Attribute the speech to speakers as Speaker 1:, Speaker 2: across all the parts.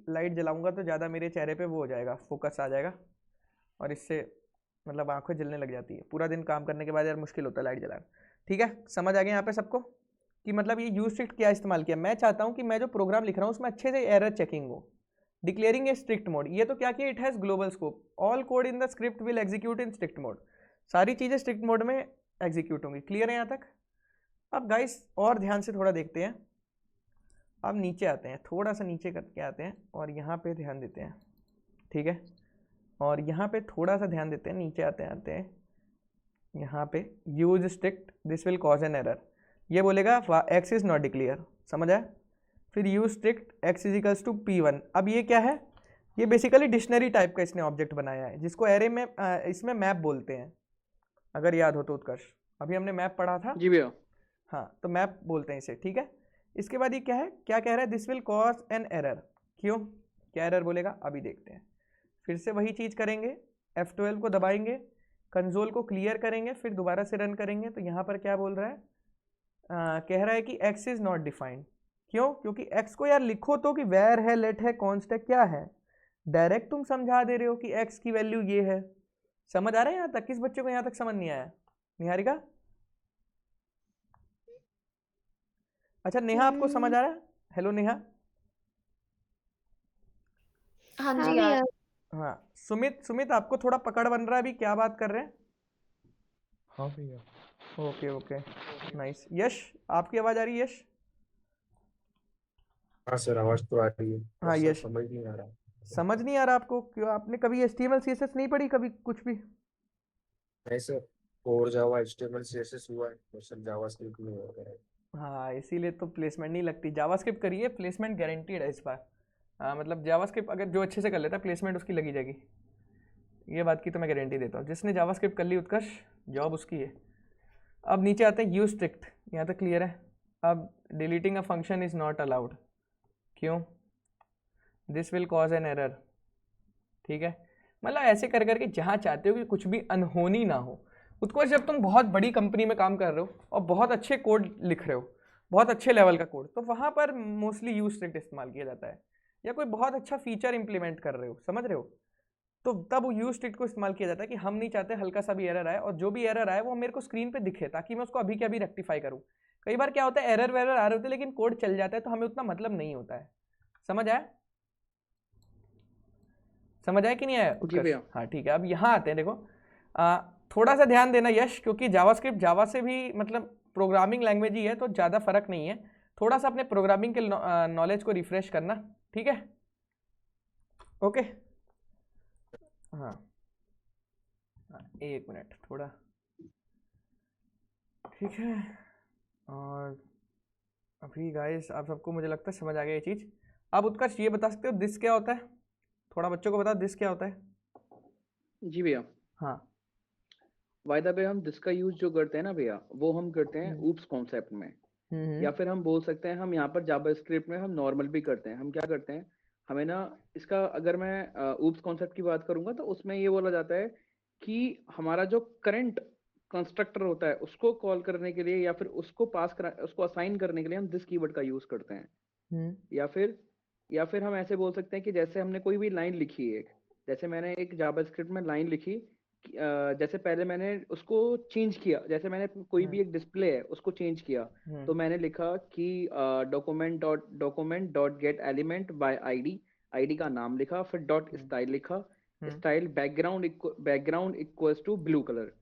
Speaker 1: Light जलाऊंगा तो ज़्यादा मेरे चेहरे पे वो हो जाएगा, फोकस आ जाएगा, और इससे मतलब आंखें जलने लग जाती है। पूरा दिन काम करने के बाद यार मुश्किल होता है लाइट जलाना। ठीक है, समझ आ गया यहाँ पे सबको कि मतलब ये यूज स्ट्रिक्ट क्या इस्तेमाल किया। मैं चाहता हूँ कि मैं जो प्रोग्राम लिख रहा हूँ उसमें अच्छे से एरर चेकिंग हो। डिक्लेयरिंग ए स्ट्रिक्ट मोड, ये तो क्या किया, it has global scope, all code in the script will execute in strict mode, सारी चीज़ें स्ट्रिक्ट मोड में एग्जीक्यूट होंगी। क्लियर है यहाँ तक? अब गाइस और ध्यान से थोड़ा देखते हैं। अब नीचे आते हैं, थोड़ा सा नीचे करके आते हैं और यहाँ पे ध्यान देते हैं। ठीक है, और यहाँ पे थोड़ा सा ध्यान देते हैं, नीचे आते हैं यहाँ पे use strict this will cause an error, ये बोलेगा एक्स इज नॉट डिक्लेयर, समझ आया? फिर use strict x is equals to P1। अब ये क्या है, ये बेसिकली डिक्शनरी टाइप का इसने ऑब्जेक्ट बनाया है, जिसको एरे में इसमें मैप बोलते हैं, अगर याद हो तो उत्कर्ष, अभी हमने मैप पढ़ा था।
Speaker 2: जी भैया।
Speaker 1: हाँ, तो मैप बोलते हैं इसे। ठीक है, इसके बाद ये क्या है, क्या कह रहा है, this will cause an error. क्यों, क्या एरर बोलेगा, अभी देखते हैं। फिर से वही चीज़ करेंगे, F12 को दबाएंगे, कंसोल को क्लियर करेंगे, फिर दोबारा से रन करेंगे। तो यहाँ पर क्या बोल रहा है, कह रहा है कि x इज नॉट डिफाइंड। क्यों, क्योंकि x को यार लिखो तो कि वेयर है, लेट है, कॉन्स्ट है, क्या है, डायरेक्ट तुम समझा दे रहे हो कि x की वैल्यू ये है। समझ आ रहा है यहाँ तक? किस बच्चे को यहाँ तक समझ नहीं आया? निहारिका? अच्छा नेहा, आपको समझ आ रहा है? हेलो नेहा।
Speaker 3: हाँ
Speaker 4: हाँ
Speaker 3: जी
Speaker 4: भैया।
Speaker 3: यार।
Speaker 1: हाँ सुमित आपको थोड़ा पकड़ बन रहा है अभी, क्या बात कर रहे हैं?
Speaker 5: हाँ भैया।
Speaker 1: Okay okay nice. यश, आपकी आवाज़ आ रही है? यश?
Speaker 5: हाँ सर, आवाज तो आ रही है,
Speaker 1: हाँ
Speaker 5: बस सर
Speaker 1: यश,
Speaker 5: समझ नहीं आ रहा।
Speaker 1: समझ नहीं आ रहा आपको? क्यों, आपने कभी HTML CSS नहीं पढ़ी कभी कुछ भी?
Speaker 5: नहीं sir, core Java HTML CSS हुआ है, तो सर जावास्क्रिप्ट नहीं हुआ है।
Speaker 1: हाँ, इसीलिए तो प्लेसमेंट नहीं लगती। जावास्क्रिप्ट करिए, प्लेसमेंट गारंटीड है इस बार। हाँ मतलब जावास्क्रिप्ट अगर जो अच्छे से कर लेता है, प्लेसमेंट उसकी लगी जाएगी, ये बात की तो मैं गारंटी देता हूँ। जिसने जावास्क्रिप्ट कर ली उत्कर्ष, जॉब उसकी है। अब नीचे आते हैं, यूज स्ट्रिक्ट, यहाँ तक क्लियर है। अब deleting a function is not allowed. क्यों, this will cause an error. ठीक है, मतलब ऐसे कर करके जहाँ चाहते हो कि कुछ भी अनहोनी ना हो। उत्कर्ष, जब तुम बहुत बड़ी कंपनी में काम कर रहे हो और बहुत अच्छे कोड लिख रहे हो, बहुत अच्छे लेवल का कोड, तो वहाँ पर मोस्टली यूज स्ट्रिक्ट इस्तेमाल किया जाता है। या कोई बहुत अच्छा फीचर इंप्लीमेंट कर रहे हो, समझ रहे हो, तो तब यूज स्ट्रिक्ट को इस्तेमाल किया जाता है कि हम नहीं चाहते हल्का सा भी एरर आए, और जो भी एरर आए वो मेरे को स्क्रीन पे दिखे, ताकि मैं उसको अभी के अभी रेक्टिफाई करूँ। कई बार क्या होता है, एरर वेरर आ रहे होते हैं लेकिन कोड चल जाता है, तो हमें उतना मतलब नहीं होता है। समझ आया? समझ आया कि नहीं आया?
Speaker 2: जी भैया।
Speaker 1: हाँ ठीक है, अब यहाँ आते हैं, देखो थोड़ा सा ध्यान देना यश, क्योंकि जावास्क्रिप्ट जावा से भी मतलब प्रोग्रामिंग लैंग्वेज ही है, तो ज़्यादा फर्क नहीं है। थोड़ा सा अपने प्रोग्रामिंग के नॉलेज को रिफ्रेश करना, ठीक है? ओके, हाँ एक मिनट थोड़ा, ठीक है। और अभी गाइस आप सबको मुझे लगता है समझ आ गया ये चीज़। अब उत्कर्ष ये बता सकते हो दिस क्या होता है? थोड़ा बच्चों को बता, दिस क्या होता है?
Speaker 2: जी भैया।
Speaker 1: हाँ
Speaker 2: बाय द वे, हम दिस का यूज जो करते हैं ना भैया, वो हम करते हैं ऊप्स कॉन्सेप्ट में, या फिर हम बोल सकते हैं हम यहाँ पर जावास्क्रिप्ट में हम नॉर्मल भी करते हैं। हम क्या करते हैं, हमें ना इसका, अगर मैं ऊप्स कॉन्सेप्ट की बात करूंगा तो उसमें ये बोला जाता है कि हमारा जो करंट कंस्ट्रक्टर होता है उसको कॉल करने के लिए, या फिर उसको उसको असाइन करने के लिए हम दिस कीवर्ड का यूज करते हैं। या फिर हम ऐसे बोल सकते हैं कि जैसे हमने कोई भी लाइन लिखी है, जैसे मैंने एक जावास्क्रिप्ट में लाइन लिखी, जैसे पहले मैंने उसको चेंज किया, जैसे मैंने कोई भी एक डिस्प्ले है उसको चेंज किया, तो मैंने लिखा कि document dot get element by ID का नाम लिखा, फिर डॉट स्टाइल लिखा, style background equals to blue colour.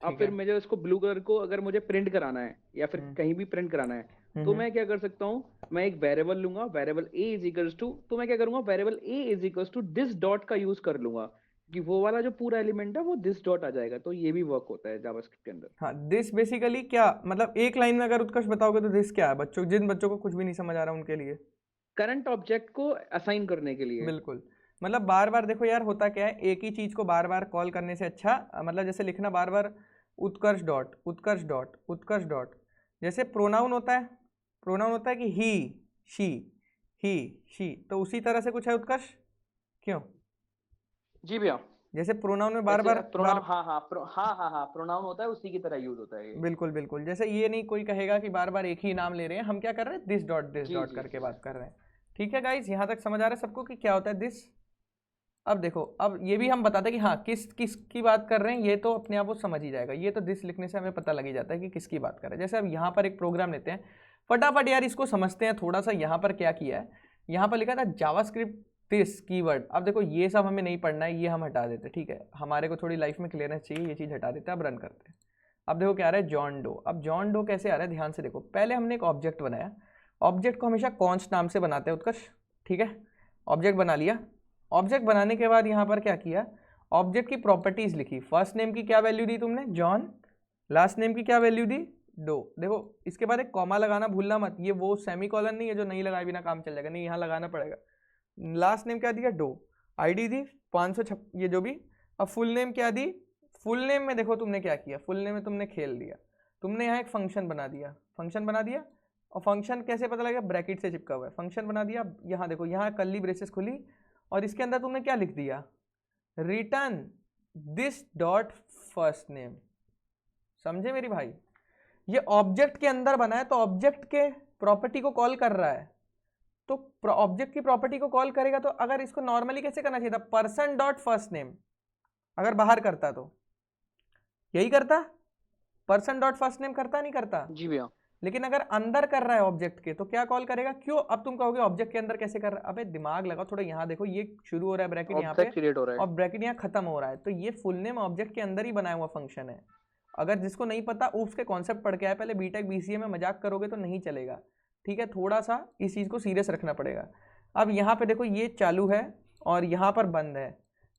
Speaker 2: अब फिर मुझे इसको ब्लू कलर को अगर मुझे प्रिंट कराना है या फिर कहीं भी प्रिंट कराना है, तो मैं क्या कर सकता हूँ, मैं एक वेरिएबल लूंगा, variable a is equals to, तो मैं क्या करूंगा, variable a is equals to this dot का यूज कर लूंगा कि वो वाला जो पूरा एलिमेंट है वो दिस डॉट आ जाएगा। तो ये भी वर्क होता है जावास्क्रिप्ट के अंदर।
Speaker 1: हाँ, दिस बेसिकली क्या मतलब, एक लाइन में अगर उत्कर्ष बताओगे तो दिस क्या है बच्चों, जिन बच्चों को कुछ भी नहीं समझ आ रहा उनके लिए?
Speaker 2: करंट ऑब्जेक्ट को असाइन करने के लिए।
Speaker 1: बिल्कुल, मतलब बार बार देखो यार, होता क्या है, एक ही चीज को बार बार कॉल करने से अच्छा मतलब जैसे लिखना बार बार उत्कर्ष डॉट उत्कर्ष डॉट उत्कर्ष डॉट। जैसे प्रोनाउन होता है, प्रोनाउन होता है कि ही शी, तो उसी तरह से कुछ है उत्कर्ष? क्यों?
Speaker 2: जी भैया।
Speaker 1: जैसे प्रोनाउन में बार बार
Speaker 2: प्रोनाउन होता है उसी की तरह यूज होता है ये।
Speaker 1: बिल्कुल बिल्कुल, जैसे ये नहीं कोई कहेगा कि बार बार एक ही नाम ले रहे हैं, हम क्या कर रहे हैं, दिस डॉट
Speaker 2: जी,
Speaker 1: करके बात कर रहे हैं। ठीक है गाइज, यहाँ तक समझ आ रहा है सबको कि क्या होता है दिस। अब देखो, अब ये भी हम बताते हैं कि हाँ किस किस की बात कर रहे हैं, ये तो अपने आप वो समझ ही जाएगा, ये तो दिस लिखने से हमें पता लग ही जाता है कि किसकी बात कर रहे हैं। जैसे अब यहाँ पर एक प्रोग्राम लेते हैं, फटाफट यार इसको समझते हैं थोड़ा सा। यहाँ पर क्या किया है, यहाँ पर लिखा था जावास्क्रिप्ट दिस कीवर्ड। अब देखो ये सब हमें नहीं पढ़ना है, ये हम हटा देते, ठीक है, हमारे को थोड़ी लाइफ में क्लियरनेस चाहिए, ये चीज़ हटा देते हैं। अब रन करते हैं। अब देखो क्या आ रहा है, जॉन डो। अब जॉन डो कैसे आ रहा है, ध्यान से देखो। पहले हमने एक ऑब्जेक्ट बनाया, ऑब्जेक्ट को हमेशा कॉन्स्ट नाम से बनाते हैं उत्कर्ष, ठीक है। ऑब्जेक्ट बना लिया, ऑब्जेक्ट बनाने के बाद यहाँ पर क्या किया, ऑब्जेक्ट की प्रॉपर्टीज लिखी। फर्स्ट नेम की क्या वैल्यू दी तुमने, जॉन। लास्ट नेम की क्या वैल्यू दी, डो। देखो इसके बाद एक कॉमा लगाना भूलना मत, ये वो सेमीकोलन नहीं है जो नहीं लगाए बिना काम चल जाएगा, नहीं यहाँ लगाना पड़ेगा। लास्ट नेम क्या दिया, डो। आईडी दी 500 ये जो भी। अब फुल नेम क्या दी, फुल नेम में देखो तुमने क्या किया, फुल नेम में तुमने खेल दिया, तुमने यहाँ एक फंक्शन बना दिया, फंक्शन बना दिया। और फंक्शन कैसे पता लगेगा, ब्रैकेट से चिपका हुआ है, फंक्शन बना दिया। यहाँ देखो, यहाँ कर्ली ब्रेसेस खुली और इसके अंदर तुमने क्या लिख दिया, return this dot first name. समझे मेरी भाई, ये ऑब्जेक्ट के अंदर बना है तो ऑब्जेक्ट के प्रॉपर्टी को कॉल कर रहा है, तो ऑब्जेक्ट की प्रॉपर्टी को कॉल करेगा। तो अगर इसको नॉर्मली कैसे करना चाहिए था, पर्सन डॉट फर्स्ट नेम। अगर बाहर करता तो यही करता, पर्सन डॉट फर्स्ट नेम करता नहीं करता
Speaker 2: जी भैया।
Speaker 1: लेकिन अगर अंदर कर रहा है ऑब्जेक्ट के तो क्या कॉल करेगा, क्यों। अब तुम कहोगे ऑब्जेक्ट के अंदर कैसे कर रहा है, अबे दिमाग लगाओ थोड़ा। यहाँ देखो ये शुरू हो रहा है ब्रैकेट यहाँ पे
Speaker 2: क्रिएट हो रहा है
Speaker 1: और ब्रैकेट यहाँ खत्म हो रहा है, तो ये फुल नेम ऑब्जेक्ट के अंदर ही बनाया हुआ फंक्शन है। अगर जिसको नहीं पता ऊप्स के कॉन्सेप्ट पढ़ के आए पहले, बीटेक बीसीए में मजाक करोगे तो नहीं चलेगा, ठीक है। थोड़ा सा इस चीज़ को सीरियस रखना पड़ेगा। अब यहाँ पे देखो ये चालू है और यहाँ पर बंद है,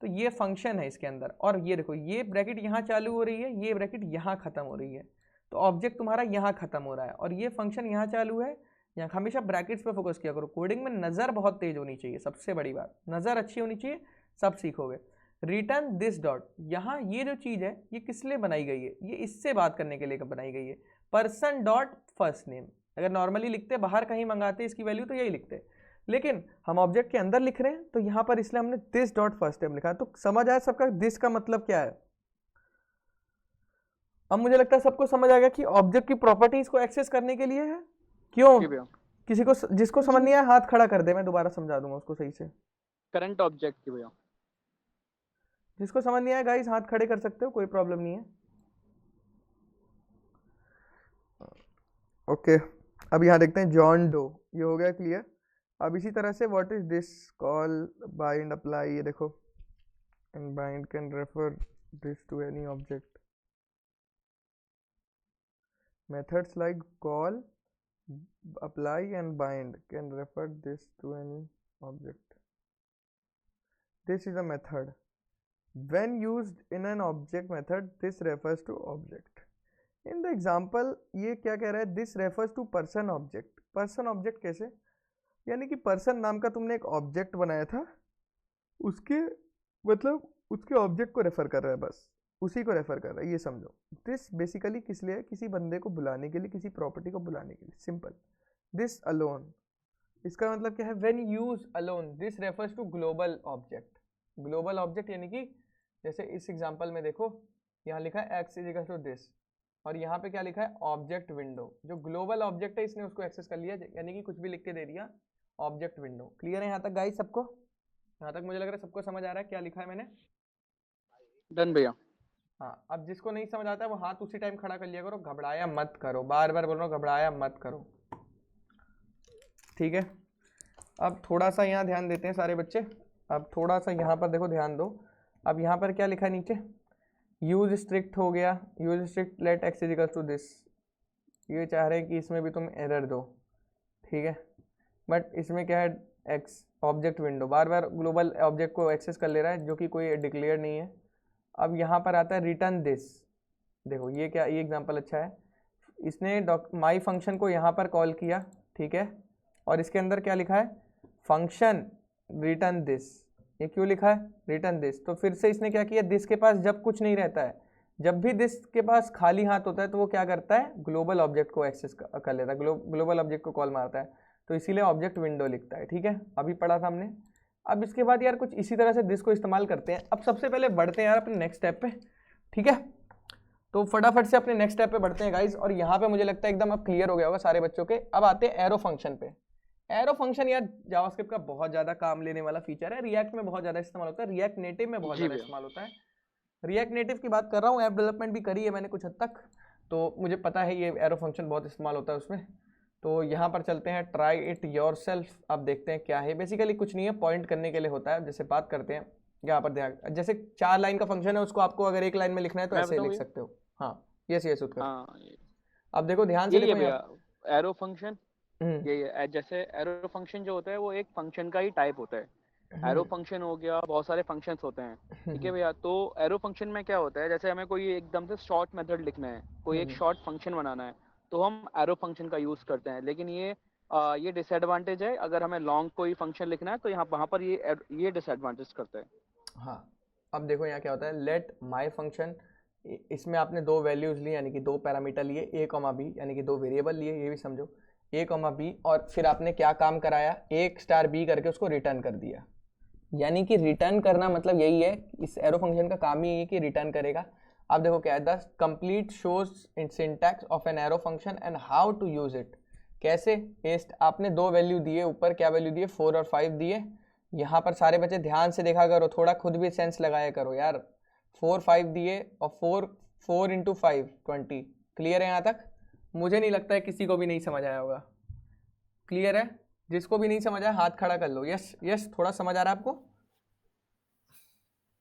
Speaker 1: तो ये फंक्शन है इसके अंदर। और ये देखो ये ब्रैकेट यहाँ चालू हो रही है, ये ब्रैकेट यहाँ खत्म हो रही है, तो ऑब्जेक्ट तुम्हारा यहाँ खत्म हो रहा है और ये फंक्शन यहाँ चालू है। यहाँ हमेशा ब्रैकेट्स पे फोकस किया करो। कोडिंग में नज़र बहुत तेज होनी चाहिए, सबसे बड़ी बात नज़र अच्छी होनी चाहिए, सब सीखोगे। रिटर्न दिस डॉट, यहाँ ये जो चीज़ है ये किस लिए बनाई गई है, ये इससे बात करने के लिए बनाई गई है। पर्सन डॉट फर्स्ट नेम, अगर नॉर्मली लिखते बाहर कहीं मंगाते इसकी वैल्यू तो यही लिखते, लेकिन हम ऑब्जेक्ट के अंदर लिख रहे हैं तो यहाँ पर इसलिए हमने दिस डॉट फर्स्ट नेम लिखा। तो समझ आया सबका दिस का मतलब क्या है। अब मुझे लगता है सबको समझ आ गया कि ऑब्जेक्ट की प्रॉपर्टीज को एक्सेस करने के लिए है। क्यों, किसी को जिसको समझ नहीं आया हाथ खड़ा कर दे, मैं दोबारा समझा दूंगा उसको सही से।
Speaker 2: करंट ऑब्जेक्ट की भैया,
Speaker 1: जिसको समझ नहीं आया गाइस हाथ खड़े कर सकते हो, कोई प्रॉब्लम नहीं है। ओके, अब यहाँ देखते हैं जॉन डो, ये हो गया क्लियर। अब इसी तरह से what is this, call, bind, apply, ये देखो, and bind can refer this to any object. Methods like call, apply and bind can refer this to any object. This is a method. When used in an object method, this refers to object. In the example, ये क्या कह रहा है, this refers to person object. Person object कैसे, यानी कि person नाम का तुमने एक ऑब्जेक्ट बनाया था, उसके मतलब उसके ऑब्जेक्ट को रेफर कर रहा है, बस उसी को रेफर कर रहा है, ये समझो। दिस बेसिकली किस लिए है, किसी बंदे को बुलाने के लिए, किसी प्रॉपर्टी को बुलाने के लिए, सिंपल। दिस अलोन, इसका मतलब क्या है, when use alone, this refers to global object. Global object यानी कि जैसे इस एग्जांपल में देखो यहाँ लिखा है x is equal to this और यहाँ पे क्या लिखा है ऑब्जेक्ट विंडो। जो ग्लोबल ऑब्जेक्ट है इसने उसको एक्सेस कर लिया, यानी कि कुछ भी लिख के दे दिया ऑब्जेक्ट विंडो। क्लियर है यहाँ तक गाइस सबको, यहाँ तक मुझे लग रहा है सबको समझ आ रहा है क्या लिखा है मैंने।
Speaker 2: डन भैया।
Speaker 1: हाँ, अब जिसको नहीं समझ आता है वो हाथ उसी टाइम खड़ा कर लिया करो, घबराया मत करो, बार बार बोल रहा हूँ घबराया मत करो, ठीक है। अब थोड़ा सा यहाँ ध्यान देते हैं सारे बच्चे, अब थोड़ा सा यहाँ पर देखो ध्यान दो। अब यहाँ पर क्या लिखा है नीचे, यूज स्ट्रिक्ट हो गया, use strict let x is equal to this. ये चाह रहे हैं कि इसमें भी तुम एरर दो, ठीक है, बट इसमें क्या है एक्स ऑब्जेक्ट विंडो, बार बार ग्लोबल ऑब्जेक्ट को एक्सेस कर ले रहा है जो कि कोई डिक्लेयर नहीं है। अब यहाँ पर आता है रिटर्न दिस, देखो ये क्या, ये एग्जांपल अच्छा है, इसने माई फंक्शन को यहाँ पर कॉल किया, ठीक है, और इसके अंदर क्या लिखा है फंक्शन रिटर्न दिस। ये क्यों लिखा है रिटर्न दिस, तो फिर से इसने क्या किया, दिस के पास जब कुछ नहीं रहता है, जब भी दिस के पास खाली हाथ होता है तो वो क्या करता है ग्लोबल ऑब्जेक्ट को एक्सेस कर लेता है, ग्लोबल ऑब्जेक्ट को कॉल मारता है, तो इसीलिए ऑब्जेक्ट विंडो लिखता है, ठीक है, अभी पढ़ा था हमने। अब इसके बाद यार कुछ इसी तरह से दिस को इस्तेमाल करते हैं। अब सबसे पहले बढ़ते हैं यार अपने नेक्स्ट स्टेप पे, ठीक है, तो फटाफट से अपने नेक्स्ट स्टेप पे बढ़ते हैं गाइज। और यहाँ पे मुझे लगता है एकदम अब क्लियर हो गया होगा सारे बच्चों के। अब आते हैं एरो फंक्शन पे। एरो फंक्शन यार जावास्क्रिप्ट का बहुत ज़्यादा काम लेने वाला फीचर है, रिएक्ट में बहुत ज़्यादा इस्तेमाल होता है, रिएक्ट नेटिव में बहुत
Speaker 2: जी
Speaker 1: ज़्यादा
Speaker 2: भैया।
Speaker 1: इस्तेमाल होता है। रिएक्ट नेटिव की बात कर रहा हूँ, ऐप डेवलपमेंट भी करी है मैंने कुछ हद तक, तो मुझे पता है ये एरो फंक्शन बहुत इस्तेमाल होता है उसमें। तो यहाँ पर चलते हैं, ट्राई इट योर सेल्फ। अब देखते हैं क्या है। बेसिकली कुछ नहीं है, पॉइंट करने के लिए होता है। जैसे बात करते हैं यहाँ पर ध्यान, जैसे 4 लाइन का फंक्शन है, उसको आपको अगर 1 लाइन में लिखना है तो
Speaker 2: मैं
Speaker 1: ऐसे ही
Speaker 2: बताऊँ
Speaker 1: लिख
Speaker 2: भैया?
Speaker 1: सकते हो। हाँ यस उत्कर।
Speaker 2: हाँ
Speaker 1: अब देखो ध्यान से
Speaker 2: यही है
Speaker 1: देखो
Speaker 2: भैया,
Speaker 1: यहाँ।
Speaker 2: एरो फंक्शन
Speaker 1: हम्म
Speaker 2: यही है। जैसे एरो फंक्शन जो होता है वो एक फंक्शन का ही टाइप होता है। एरो
Speaker 1: हम्म
Speaker 2: फंक्शन हो गया, बहुत सारे फंक्शंस होते हैं, ठीक है
Speaker 1: हम्म
Speaker 2: भैया। तो एरो फंक्शन में क्या होता है, जैसे हमें कोई एकदम से शॉर्ट मेथड लिखना है, कोई एक
Speaker 1: हम्म
Speaker 2: शॉर्ट फंक्शन बनाना है, तो हम एरो फंक्शन का यूज़ करते हैं। लेकिन ये डिसएडवांटेज है, अगर हमें लॉन्ग कोई फंक्शन लिखना है तो यहाँ वहाँ पर ये डिसएडवांटेज करता है।
Speaker 1: हाँ अब देखो यहाँ क्या होता है, लेट माई फंक्शन, इसमें आपने 2 वैल्यूज ली, यानी कि 2 पैरामीटर लिए, a कॉमा बी, यानी कि 2 वेरिएबल लिए, ये भी समझो, a कॉमा बी, और फिर आपने क्या काम कराया, एक स्टार b करके उसको रिटर्न कर दिया। यानी कि रिटर्न करना मतलब यही है, इस एरो फंक्शन का काम ही यही है कि रिटर्न करेगा। अब देखो क्या है, the complete shows in syntax of an arrow function and how to use it. कैसे, पेस्ट, आपने 2 वैल्यू दिए, ऊपर क्या वैल्यू दिए, 4 और 5 दिए। यहाँ पर सारे बच्चे ध्यान से देखा करो, थोड़ा खुद भी सेंस लगाया करो यार। 4 5 दिए और 4 इंटू 5 20। क्लियर है यहाँ तक? मुझे नहीं लगता है किसी को भी नहीं समझ आया होगा। क्लियर है? जिसको भी नहीं समझ आया हाथ खड़ा कर लो। यस यस, थोड़ा समझ आ रहा है आपको?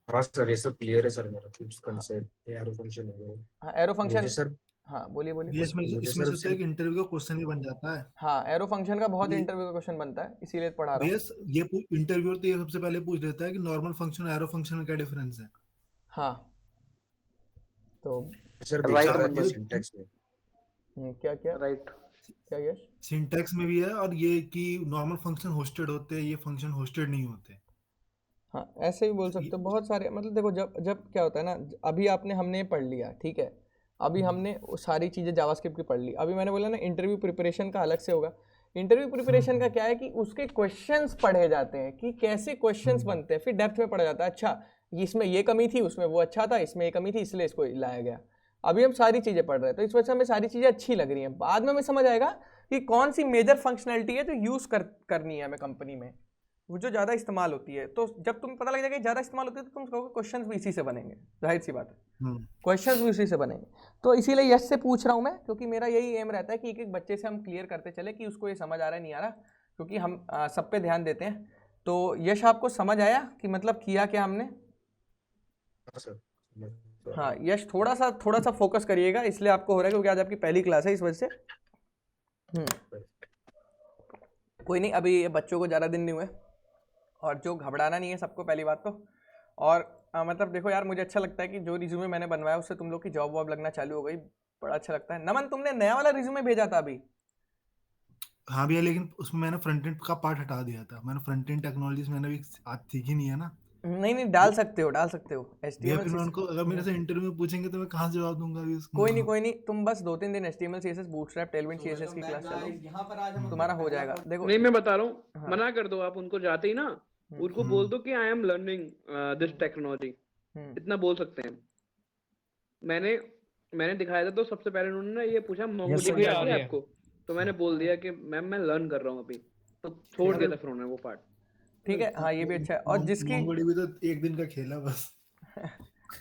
Speaker 5: हाँ सर, ये सब क्लियर है सर मेरा, कुछ कंसेप्ट एरो फंक्शन हो गया।
Speaker 1: हाँ एरो
Speaker 5: मुझे
Speaker 1: फंक्शन,
Speaker 5: सर
Speaker 1: हाँ बोलिए बोलिए।
Speaker 3: ये इसमें
Speaker 5: मुझे
Speaker 3: इसमें
Speaker 5: सर
Speaker 3: से तो एक इंटरव्यू का क्वेश्चन भी बन जाता है।
Speaker 1: हाँ एरो फंक्शन का बहुत
Speaker 3: ये
Speaker 1: इंटरव्यू का क्वेश्चन बनता है, इसीलिए पढ़ा रहा
Speaker 3: भैया
Speaker 1: हूँ।
Speaker 3: ये इंटरव्यू तो ये सबसे पहले पूछ देता है कि नॉर्मल फंक्शन और एरो फंक्शन में क्या डिफरेंस है।
Speaker 1: हाँ तो
Speaker 5: सर
Speaker 2: राइट
Speaker 5: देखा था
Speaker 3: और
Speaker 5: क्या
Speaker 2: मंजू,
Speaker 5: सिंटैक्स में?
Speaker 1: क्या क्या
Speaker 2: राइट।
Speaker 1: क्या यश?
Speaker 3: सिंटैक्स में भी है, और ये कि नॉर्मल फंक्शन होस्टेड होते हैं, ये फंक्शन होस्टेड नहीं होते।
Speaker 1: हाँ ऐसे भी बोल सकते हो, बहुत सारे, मतलब देखो जब जब क्या होता है ना, अभी आपने हमने पढ़ लिया, ठीक है, अभी हमने वो सारी चीज़ें जावास्क्रिप्ट की पढ़ ली। अभी मैंने बोला ना इंटरव्यू प्रिपरेशन का अलग से होगा। इंटरव्यू प्रिपरेशन का क्या है कि उसके क्वेश्चंस पढ़े जाते हैं, कि कैसे क्वेश्चंस बनते हैं, फिर डेप्थ में पढ़ा जाता है। अच्छा इसमें ये कमी थी, उसमें वो अच्छा था, इसमें ये कमी थी, इसलिए इसको लाया गया। अभी हम सारी चीज़ें पढ़ रहे हैं, तो इस वजह से हमें सारी चीज़ें अच्छी लग रही हैं। बाद में हमें समझ आएगा कि कौन सी मेजर फंक्शनैलिटी है जो यूज़ करनी है हमें कंपनी में, वो जो ज़्यादा इस्तेमाल होती है। तो जब तुम्हें पता लग जाएगा कि ज़्यादा इस्तेमाल होती है, तो तुम कहोगे क्वेश्चंस भी इसी से बनेंगे, जाहिर सी बात है, क्वेश्चंस भी इसी से बनेंगे। तो इसीलिए यश से पूछ रहा हूँ मैं, क्योंकि मेरा यही एम रहता है कि एक एक बच्चे से हम क्लियर करते चले कि उसको ये समझ आ रहा है नहीं आ रहा, क्योंकि हम सब पे ध्यान देते हैं। तो यश आपको समझ आया कि मतलब किया क्या हमने?
Speaker 5: हाँ सर।
Speaker 1: हाँ यश थोड़ा सा फोकस करिएगा, इसलिए आपको हो रहा है क्योंकि आज आपकी पहली क्लास है, इस वजह से। कोई नहीं, अभी ये बच्चों को ज़्यादा दिन नहीं हुए, और जो घबराना नहीं है सबको, पहली बात तो। और मतलब देखो यार, मुझे अच्छा लगता है कि जो रिज्यूमे मैंने बनवाया उससे तुम लोग की जॉब वॉब लगना चालू हो गई, बड़ा अच्छा लगता है। नमन तुमने नया वाला रिज्यूमे भेजा था अभी?
Speaker 3: हाँ भैया, लेकिन उसमें मैंने फ्रंट एंड का पार्ट हटा दिया था। मैंने फ्रंट एंड टेक्नोलॉजीज मैंने भी आज सीखी नहीं है ना
Speaker 1: नहीं डाल सकते हो
Speaker 3: भैया।
Speaker 1: HTML
Speaker 3: फिर मैं उनको अगर मेरे
Speaker 1: CSS।
Speaker 3: से इंटरव्यू में पूछेंगे तो मैं कहाँ से जवाब दूंगा अभी उसको।
Speaker 1: कोई नहीं, तुम बस 2-3 दिन HTML CSS bootstrap Tailwind CSS की क्लास चलो, तुम्हारा हो जाएगा। देखो
Speaker 2: नहीं मैं बता रहा हूँ,
Speaker 1: हाँ।
Speaker 2: मना कर दो आप उनको जाते ही ना, उनको बोल दो कि I am learning this technology, इतना बोल सकते हैं। मैंने दिखाया था, तो सबसे पहले उन्होंने ना ये पूछा मोंगोडीबी
Speaker 4: भैया,
Speaker 2: आती
Speaker 4: आ
Speaker 2: है
Speaker 4: गया।
Speaker 2: आपको, तो मैंने बोल दिया कि मैम मैं लर्न कर रहा हूँ अभी, तो छोड़ दिया था फिर उन्होंने वो पार्ट।
Speaker 1: ठीक है, हाँ ये भी अच्छा है। और जिसकी
Speaker 3: मोंगोडीबी तो एक दिन का खेला बस।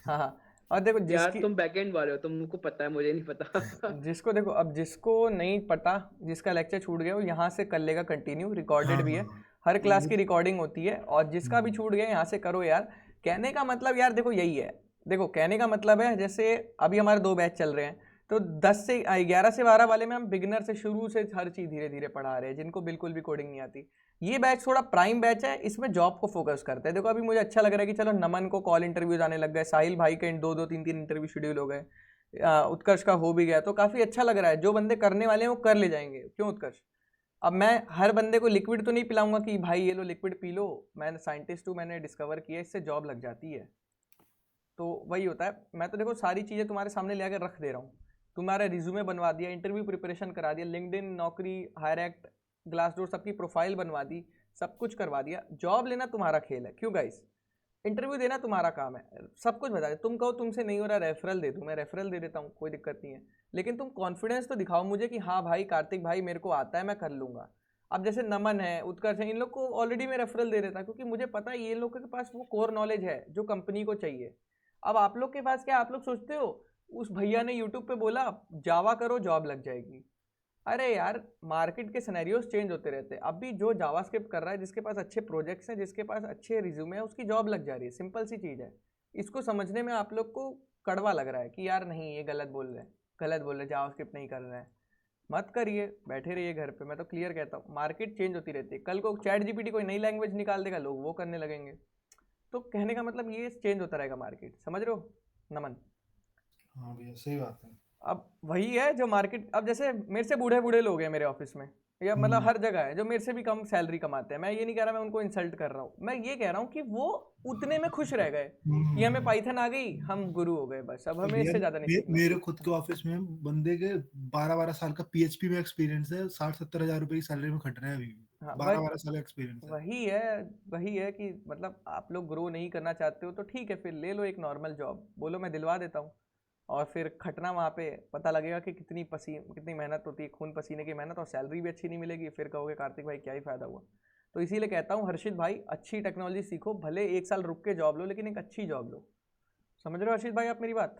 Speaker 1: हाँ और देखो
Speaker 2: यार
Speaker 1: जिसकी,
Speaker 2: तुम बैकएंड वाले हो, तुमको पता है, मुझे नहीं पता।
Speaker 1: जिसको देखो, अब जिसको नहीं पता, जिसका लेक्चर छूट गया वो यहाँ से कर लेगा कंटिन्यू, रिकॉर्डेड
Speaker 3: हाँ
Speaker 1: भी है,
Speaker 3: हाँ
Speaker 1: हर क्लास
Speaker 3: वो
Speaker 1: की रिकॉर्डिंग होती है। और जिसका भी छूट गया यहाँ से करो यार। कहने का मतलब यार देखो यही है, देखो कहने का मतलब है, जैसे अभी हमारे 2 बैच चल रहे हैं, तो 11 से 12 वाले में हम बिगिनर से शुरू से हर चीज़ धीरे धीरे पढ़ा रहे हैं, जिनको बिल्कुल भी कोडिंग नहीं आती। ये बैच थोड़ा प्राइम बैच है, इसमें जॉब को फोकस करते हैं। देखो अभी मुझे अच्छा लग रहा है कि चलो नमन को कॉल इंटरव्यूज आने लग गए, साहिल भाई के 2-2 3-3 इंटरव्यू शेड्यूल हो गए, उत्कर्ष का हो भी गया, तो काफ़ी अच्छा लग रहा है। जो बंदे करने वाले हैं वो कर ले जाएंगे, क्यों उत्कर्ष? अब मैं हर बंदे को लिक्विड तो नहीं पिलाऊंगा कि भाई ये लो लिक्विड पी लो, मैं साइंटिस्ट हूँ, मैंने डिस्कवर किया, इससे जॉब लग जाती है। तो वही होता है। मैं तो देखो सारी चीज़ें तुम्हारे सामने ले आकर रख दे रहा हूँ, तुम्हारा रिज्यूमे बनवा दिया, इंटरव्यू प्रिपरेशन करा दिया, लिंक्डइन, नौकरी, हायरएक्ट, ग्लासडोर सबकी प्रोफाइल बनवा दी, सब कुछ करवा दिया। जॉब लेना तुम्हारा खेल है, क्यों गाइस? इंटरव्यू देना तुम्हारा काम है, सब कुछ बता दे। तुम कहो तुमसे नहीं हो रहा, रेफरल दे दूँ, मैं रेफरल दे देता हूँ, कोई दिक्कत नहीं है। लेकिन तुम कॉन्फिडेंस तो दिखाओ मुझे कि हाँ भाई कार्तिक भाई मेरे को आता है, मैं कर लूँगा। अब जैसे नमन है, उत्कर्ष है, इन लोग को ऑलरेडी मैं रेफरल दे देता क्योंकि मुझे पता है ये लोग के पास वो कोर नॉलेज है जो कंपनी को चाहिए। अब आप लोग के पास क्या, आप लोग सोचते हो उस भैया ने यूट्यूब पे बोला जावा करो जॉब लग जाएगी। अरे यार मार्केट के सिनेरियोस चेंज होते रहते हैं। अभी जो जावास्क्रिप्ट कर रहा है, जिसके पास अच्छे प्रोजेक्ट्स हैं, जिसके पास अच्छे रिज्यूमे है, उसकी जॉब लग जा रही है। सिंपल सी चीज़ है। इसको समझने में आप लोग को कड़वा लग रहा है कि यार नहीं ये गलत बोल रहे हैं, गलत बोल रहे हैं, जावास्क्रिप्ट नहीं कर रहे हैं। मत करिए, बैठे रहिए घर पे। मैं तो क्लियर कहता हूँ, मार्केट चेंज होती रहती है। कल को चैट जीपीटी कोई नई लैंग्वेज निकाल देगा, लोग वो करने लगेंगे। तो कहने का मतलब ये चेंज होता रहेगा मार्केट, समझ रहे हो नमन?
Speaker 3: हाँ भैया सही बात है।
Speaker 1: अब वही है जो मार्केट, अब जैसे मेरे से बूढ़े बूढ़े लोग हैं मेरे ऑफिस में, या मतलब हर जगह है जो मेरे से भी कम सैलरी कमाते हैं। मैं ये नहीं कह रहा मैं उनको इंसल्ट कर रहा हूँ, मैं ये कह रहा हूँ कि वो उतने में खुश रह गए कि हमें पाइथन आ गई, हम गुरु हो गए, बस अब हमें इससे ज्यादा नहीं सीखना।
Speaker 3: मेरे खुद के ऑफिस में बंदे के 12-12 साल का पीएचपी में एक्सपीरियंस है, 60-70 हजार रुपए की सैलरी में खट रहे हैं अभी भी।
Speaker 1: हाँ
Speaker 3: 12-12 साल एक्सपीरियंस है।
Speaker 1: वही है कि मतलब आप लोग ग्रो नहीं करना चाहते हो तो ठीक है, फिर ले लो एक नॉर्मल जॉब, बोलो मैं दिलवा देता हूँ, और फिर खटना वहाँ पे, पता लगेगा कि कितनी मेहनत होती है, खून पसीने की मेहनत, और सैलरी भी अच्छी नहीं मिलेगी। फिर कहोगे कार्तिक भाई क्या ही फ़ायदा हुआ। तो इसीलिए कहता हूँ हर्षित भाई, अच्छी टेक्नोलॉजी सीखो, भले 1 साल रुक के जॉब लो, लेकिन एक अच्छी जॉब लो। समझ रहे हो हर्षित भाई आप मेरी बात?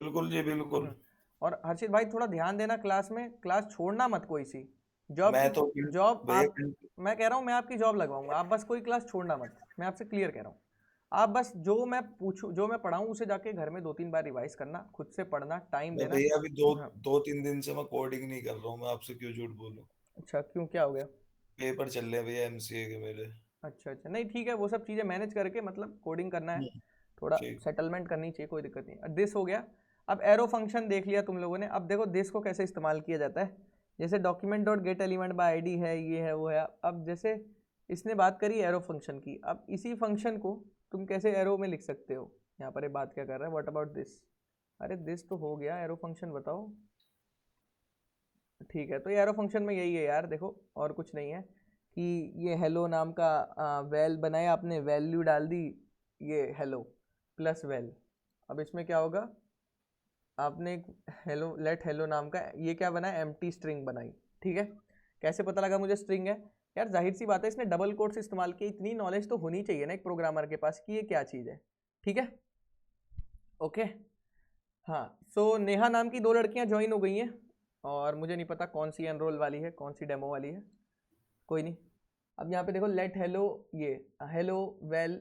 Speaker 5: बिल्कुल जी बिल्कुल।
Speaker 1: और हर्षित भाई थोड़ा ध्यान देना क्लास में, क्लास छोड़ना मत कोई सी। जॉब
Speaker 5: मैं तो
Speaker 1: जॉब
Speaker 5: भैया
Speaker 1: आप, मैं कह रहा हूँ मैं आपकी जॉब लगवाऊंगा, आप बस कोई क्लास छोड़ना मत, मैं आपसे क्लियर कह रहा हूँ। आप बस जो मैं पूछूं, जो मैं पढ़ाऊं उसे जाके घर में 2-3 बार रिवाइज करना, खुद से पढ़ना, टाइम
Speaker 5: मैं
Speaker 1: देना।
Speaker 5: भैया अभी
Speaker 1: हाँ
Speaker 5: 2-3 दिन से मैं कोडिंग नहीं कर रहा हूँ, मैं आपसे क्यों झूठ बोलूँ।
Speaker 1: अच्छा, क्यों क्या हो गया?
Speaker 5: पेपर चल रहे हैं भैया एमसीए के मेरे।
Speaker 1: अच्छा नहीं ठीक है, वो सब चीज़ें मैनेज करके मतलब कोडिंग करना है,
Speaker 5: हम्म,
Speaker 1: थोड़ा
Speaker 5: ठीक।
Speaker 1: सेटलमेंट करनी चाहिए, कोई दिक्कत नहीं। अब दिस हो गया। अब एरो फंक्शन देख लिया तुम लोगों ने। अब देखो दिस को कैसे इस्तेमाल किया जाता है। जैसे document dot get element by ID है, ये है वो है। अब जैसे इसने बात करी एरो फंक्शन की, अब इसी फंक्शन को तुम कैसे एरो में लिख सकते हो। यहाँ पर ये बात क्या कर रहा है, व्हाट अबाउट दिस। अरे दिस तो हो गया, एरो फंक्शन बताओ। ठीक है, तो ये एरो फंक्शन में यही है यार, देखो और कुछ नहीं है कि ये हेलो नाम का वेल बनाया आपने, वैल्यू डाल दी, ये हेलो प्लस वेल। अब इसमें क्या होगा, आपने एक हेलो लेट हेलो नाम का ये क्या बनाया, एम्प्टी स्ट्रिंग बनाई। ठीक है, कैसे पता लगा मुझे स्ट्रिंग है? यार जाहिर सी बात है, इसने डबल कोट्स इस्तेमाल किए। इतनी नॉलेज तो होनी चाहिए ना एक प्रोग्रामर के पास कि ये क्या चीज़ है। ठीक है, ओके। हाँ सो नेहा नाम की 2 लड़कियां ज्वाइन हो गई हैं, और मुझे नहीं पता कौन सी एनरोल वाली है, कौन सी डेमो वाली है, कोई नहीं। अब यहाँ पे देखो लेट हेलो, ये hello well,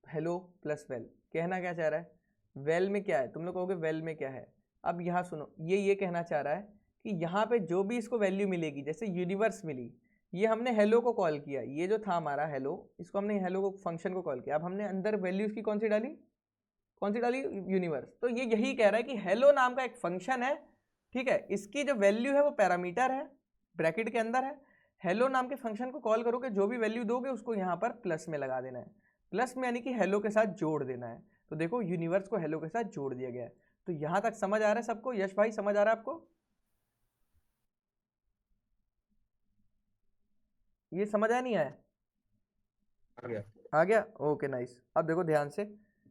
Speaker 1: hello plus well, कहना क्या चाह रहा है? वेल में क्या है, तुम लोग कहोगे वेल में क्या है। अब यहाँ सुनो, ये कहना चाह रहा है कि यहाँ पे जो भी इसको वैल्यू मिलेगी, जैसे यूनिवर्स मिली, ये हमने हेलो को कॉल किया, ये जो था हमारा हेलो, इसको हमने हेलो को फंक्शन को कॉल किया। अब हमने अंदर वैल्यू इसकी कौन सी डाली, यूनिवर्स। तो ये यही कह रहा है कि हेलो नाम का एक फंक्शन है, ठीक है, इसकी जो वैल्यू है वो पैरामीटर है, ब्रैकेट के अंदर है। हेलो नाम के फंक्शन को कॉल करोगे, जो भी वैल्यू दोगे उसको यहाँ पर प्लस में लगा देना है। प्लस में यानी कि हेलो के साथ जोड़ देना है। तो देखो यूनिवर्स को हेलो के साथ जोड़ दिया गया है। तो यहाँ तक समझ आ रहा है सबको? यश भाई समझ आ रहा है आपको? ये समझ आया नहीं आया?
Speaker 5: आ गया।
Speaker 1: आ गया, ओके नाइस। अब देखो ध्यान से,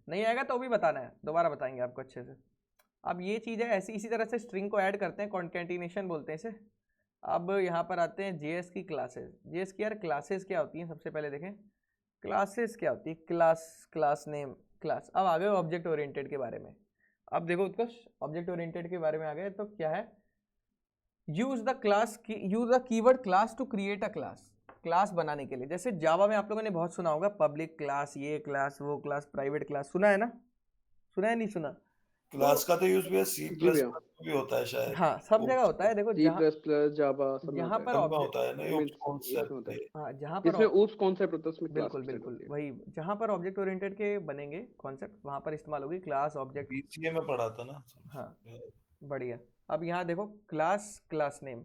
Speaker 1: नहीं आएगा तो भी बताना है, दोबारा बताएंगे आपको अच्छे से। अब ये चीज़ है ऐसी, इसी तरह से स्ट्रिंग को ऐड करते हैं, कॉन्केटिनेशन बोलते हैं इसे। अब यहाँ पर आते हैं जेएस की क्लासेस। जेएस की यार क्लासेस क्या होती हैं, सबसे पहले देखें क्लासेस क्या होती है। Class name, class. अब आ गए ऑब्जेक्ट ओरिएंटेड के बारे में। अब देखो उत्कर्ष, ऑब्जेक्ट ओरिएंटेड के बारे में आ गए, तो क्या है, use the keyword class to create a class. Class बनाने के लिए, जैसे जावा में आप लोगों ने बहुत सुना होगा, पब्लिक क्लास, ये क्लास, वो क्लास, प्राइवेट क्लास, सुना है ना? सुना है नहीं सुना?
Speaker 5: क्लास का तो यूज भैया सी
Speaker 1: जी
Speaker 5: प्लस
Speaker 1: भैया,
Speaker 5: प्लस भी होता है शायद।
Speaker 1: हाँ सब जगह होता है। देखो
Speaker 2: सी प्लस प्लस जावा सब में
Speaker 1: जहाँ
Speaker 2: होता
Speaker 1: पर
Speaker 2: है।
Speaker 5: सब में
Speaker 1: ऑब्जेक्ट,
Speaker 5: होता है ना, ये
Speaker 2: मीन्स इसमें
Speaker 5: कॉन्सेप्ट
Speaker 2: होता है,
Speaker 5: है।
Speaker 1: हाँ जहाँ पर
Speaker 2: इसमें ऊप्स कॉन्सेप्ट होता है, उसमें क्लास
Speaker 1: बिल्कुल
Speaker 2: कॉन्सेप्ट
Speaker 1: बिल्कुल
Speaker 2: होती है।
Speaker 1: वही, जहाँ पर ऑब्जेक्ट ओरिएंटेड के बनेंगे कॉन्सेप्ट, वहाँ पर इस्तेमाल होगी क्लास, ऑब्जेक्ट।
Speaker 5: बीसीए में पढ़ा था ना।
Speaker 1: हाँ बढ़िया। अब यहाँ देखो क्लास नेम।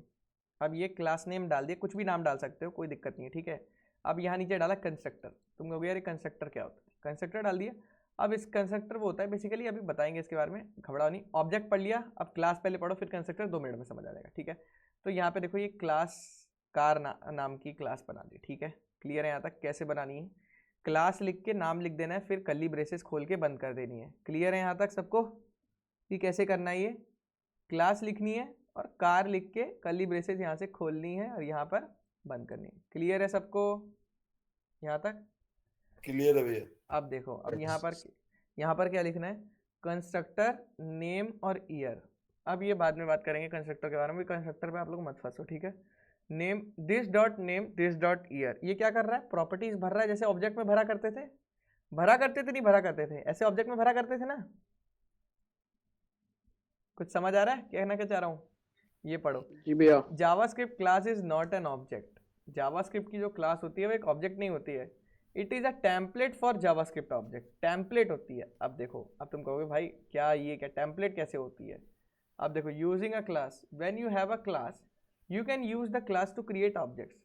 Speaker 1: अब ये क्लास नेम डाल दिए, कुछ भी नाम डाल सकते हो, कोई दिक्कत नहीं है, ठीक है। अब यहाँ नीचे डाला कंस्ट्रक्टर। तुम कहोगे यार कंस्ट्रक्टर क्या होता है, कंस्ट्रक्टर डाल दिया। अब इस कंस्ट्रक्टर वो होता है बेसिकली, अभी बताएंगे इसके बारे में, घबराओ नहीं। ऑब्जेक्ट पढ़ लिया, अब क्लास पहले पढ़ो, फिर कंस्ट्रक्टर 2 मिनट में समझ आ जाएगा, ठीक है। तो यहाँ पे देखो ये क्लास कार नाम की क्लास बना दी, ठीक है। क्लियर है यहाँ तक? कैसे बनानी है, क्लास लिख के नाम लिख देना है, फिर कर्ली ब्रेसेस खोल के बंद कर देनी है। क्लियर है यहाँ तक सबको कि कैसे करना है? ये क्लास लिखनी है और कार लिख के कर्ली ब्रेसेस यहाँ से खोलनी है और यहाँ पर बंद करनी है। क्लियर है सबको यहाँ तक?
Speaker 4: क्लियर है भैया।
Speaker 1: अब देखो, अब यहाँ पर क्या लिखना है, कंस्ट्रक्टर नेम और ईयर। अब ये बाद में बात करेंगे कंस्ट्रक्टर के बारे में, कंस्ट्रक्टर पे आप लोग मत फंसो, ठीक है। Name this dot name this dot year, ये क्या कर रहा है, प्रॉपर्टीज भर रहा है, जैसे ऑब्जेक्ट में भरा करते थे, नहीं भरा करते थे, ऐसे ऑब्जेक्ट में भरा करते थे ना। कुछ समझ आ रहा है कहना क्या चाह रहा हूँ? ये पढ़ो
Speaker 2: जी भैया।
Speaker 1: JavaScript class is not an object. JavaScript की जो क्लास होती है वो एक ऑब्जेक्ट नहीं होती है, it is a template for JavaScript object. Template होती है। अब देखो, अब तुम कहोगे भाई क्या ये क्या टेम्पलेट कैसे होती है? अब देखो, using a class, when you have a class you can use the class to create objects.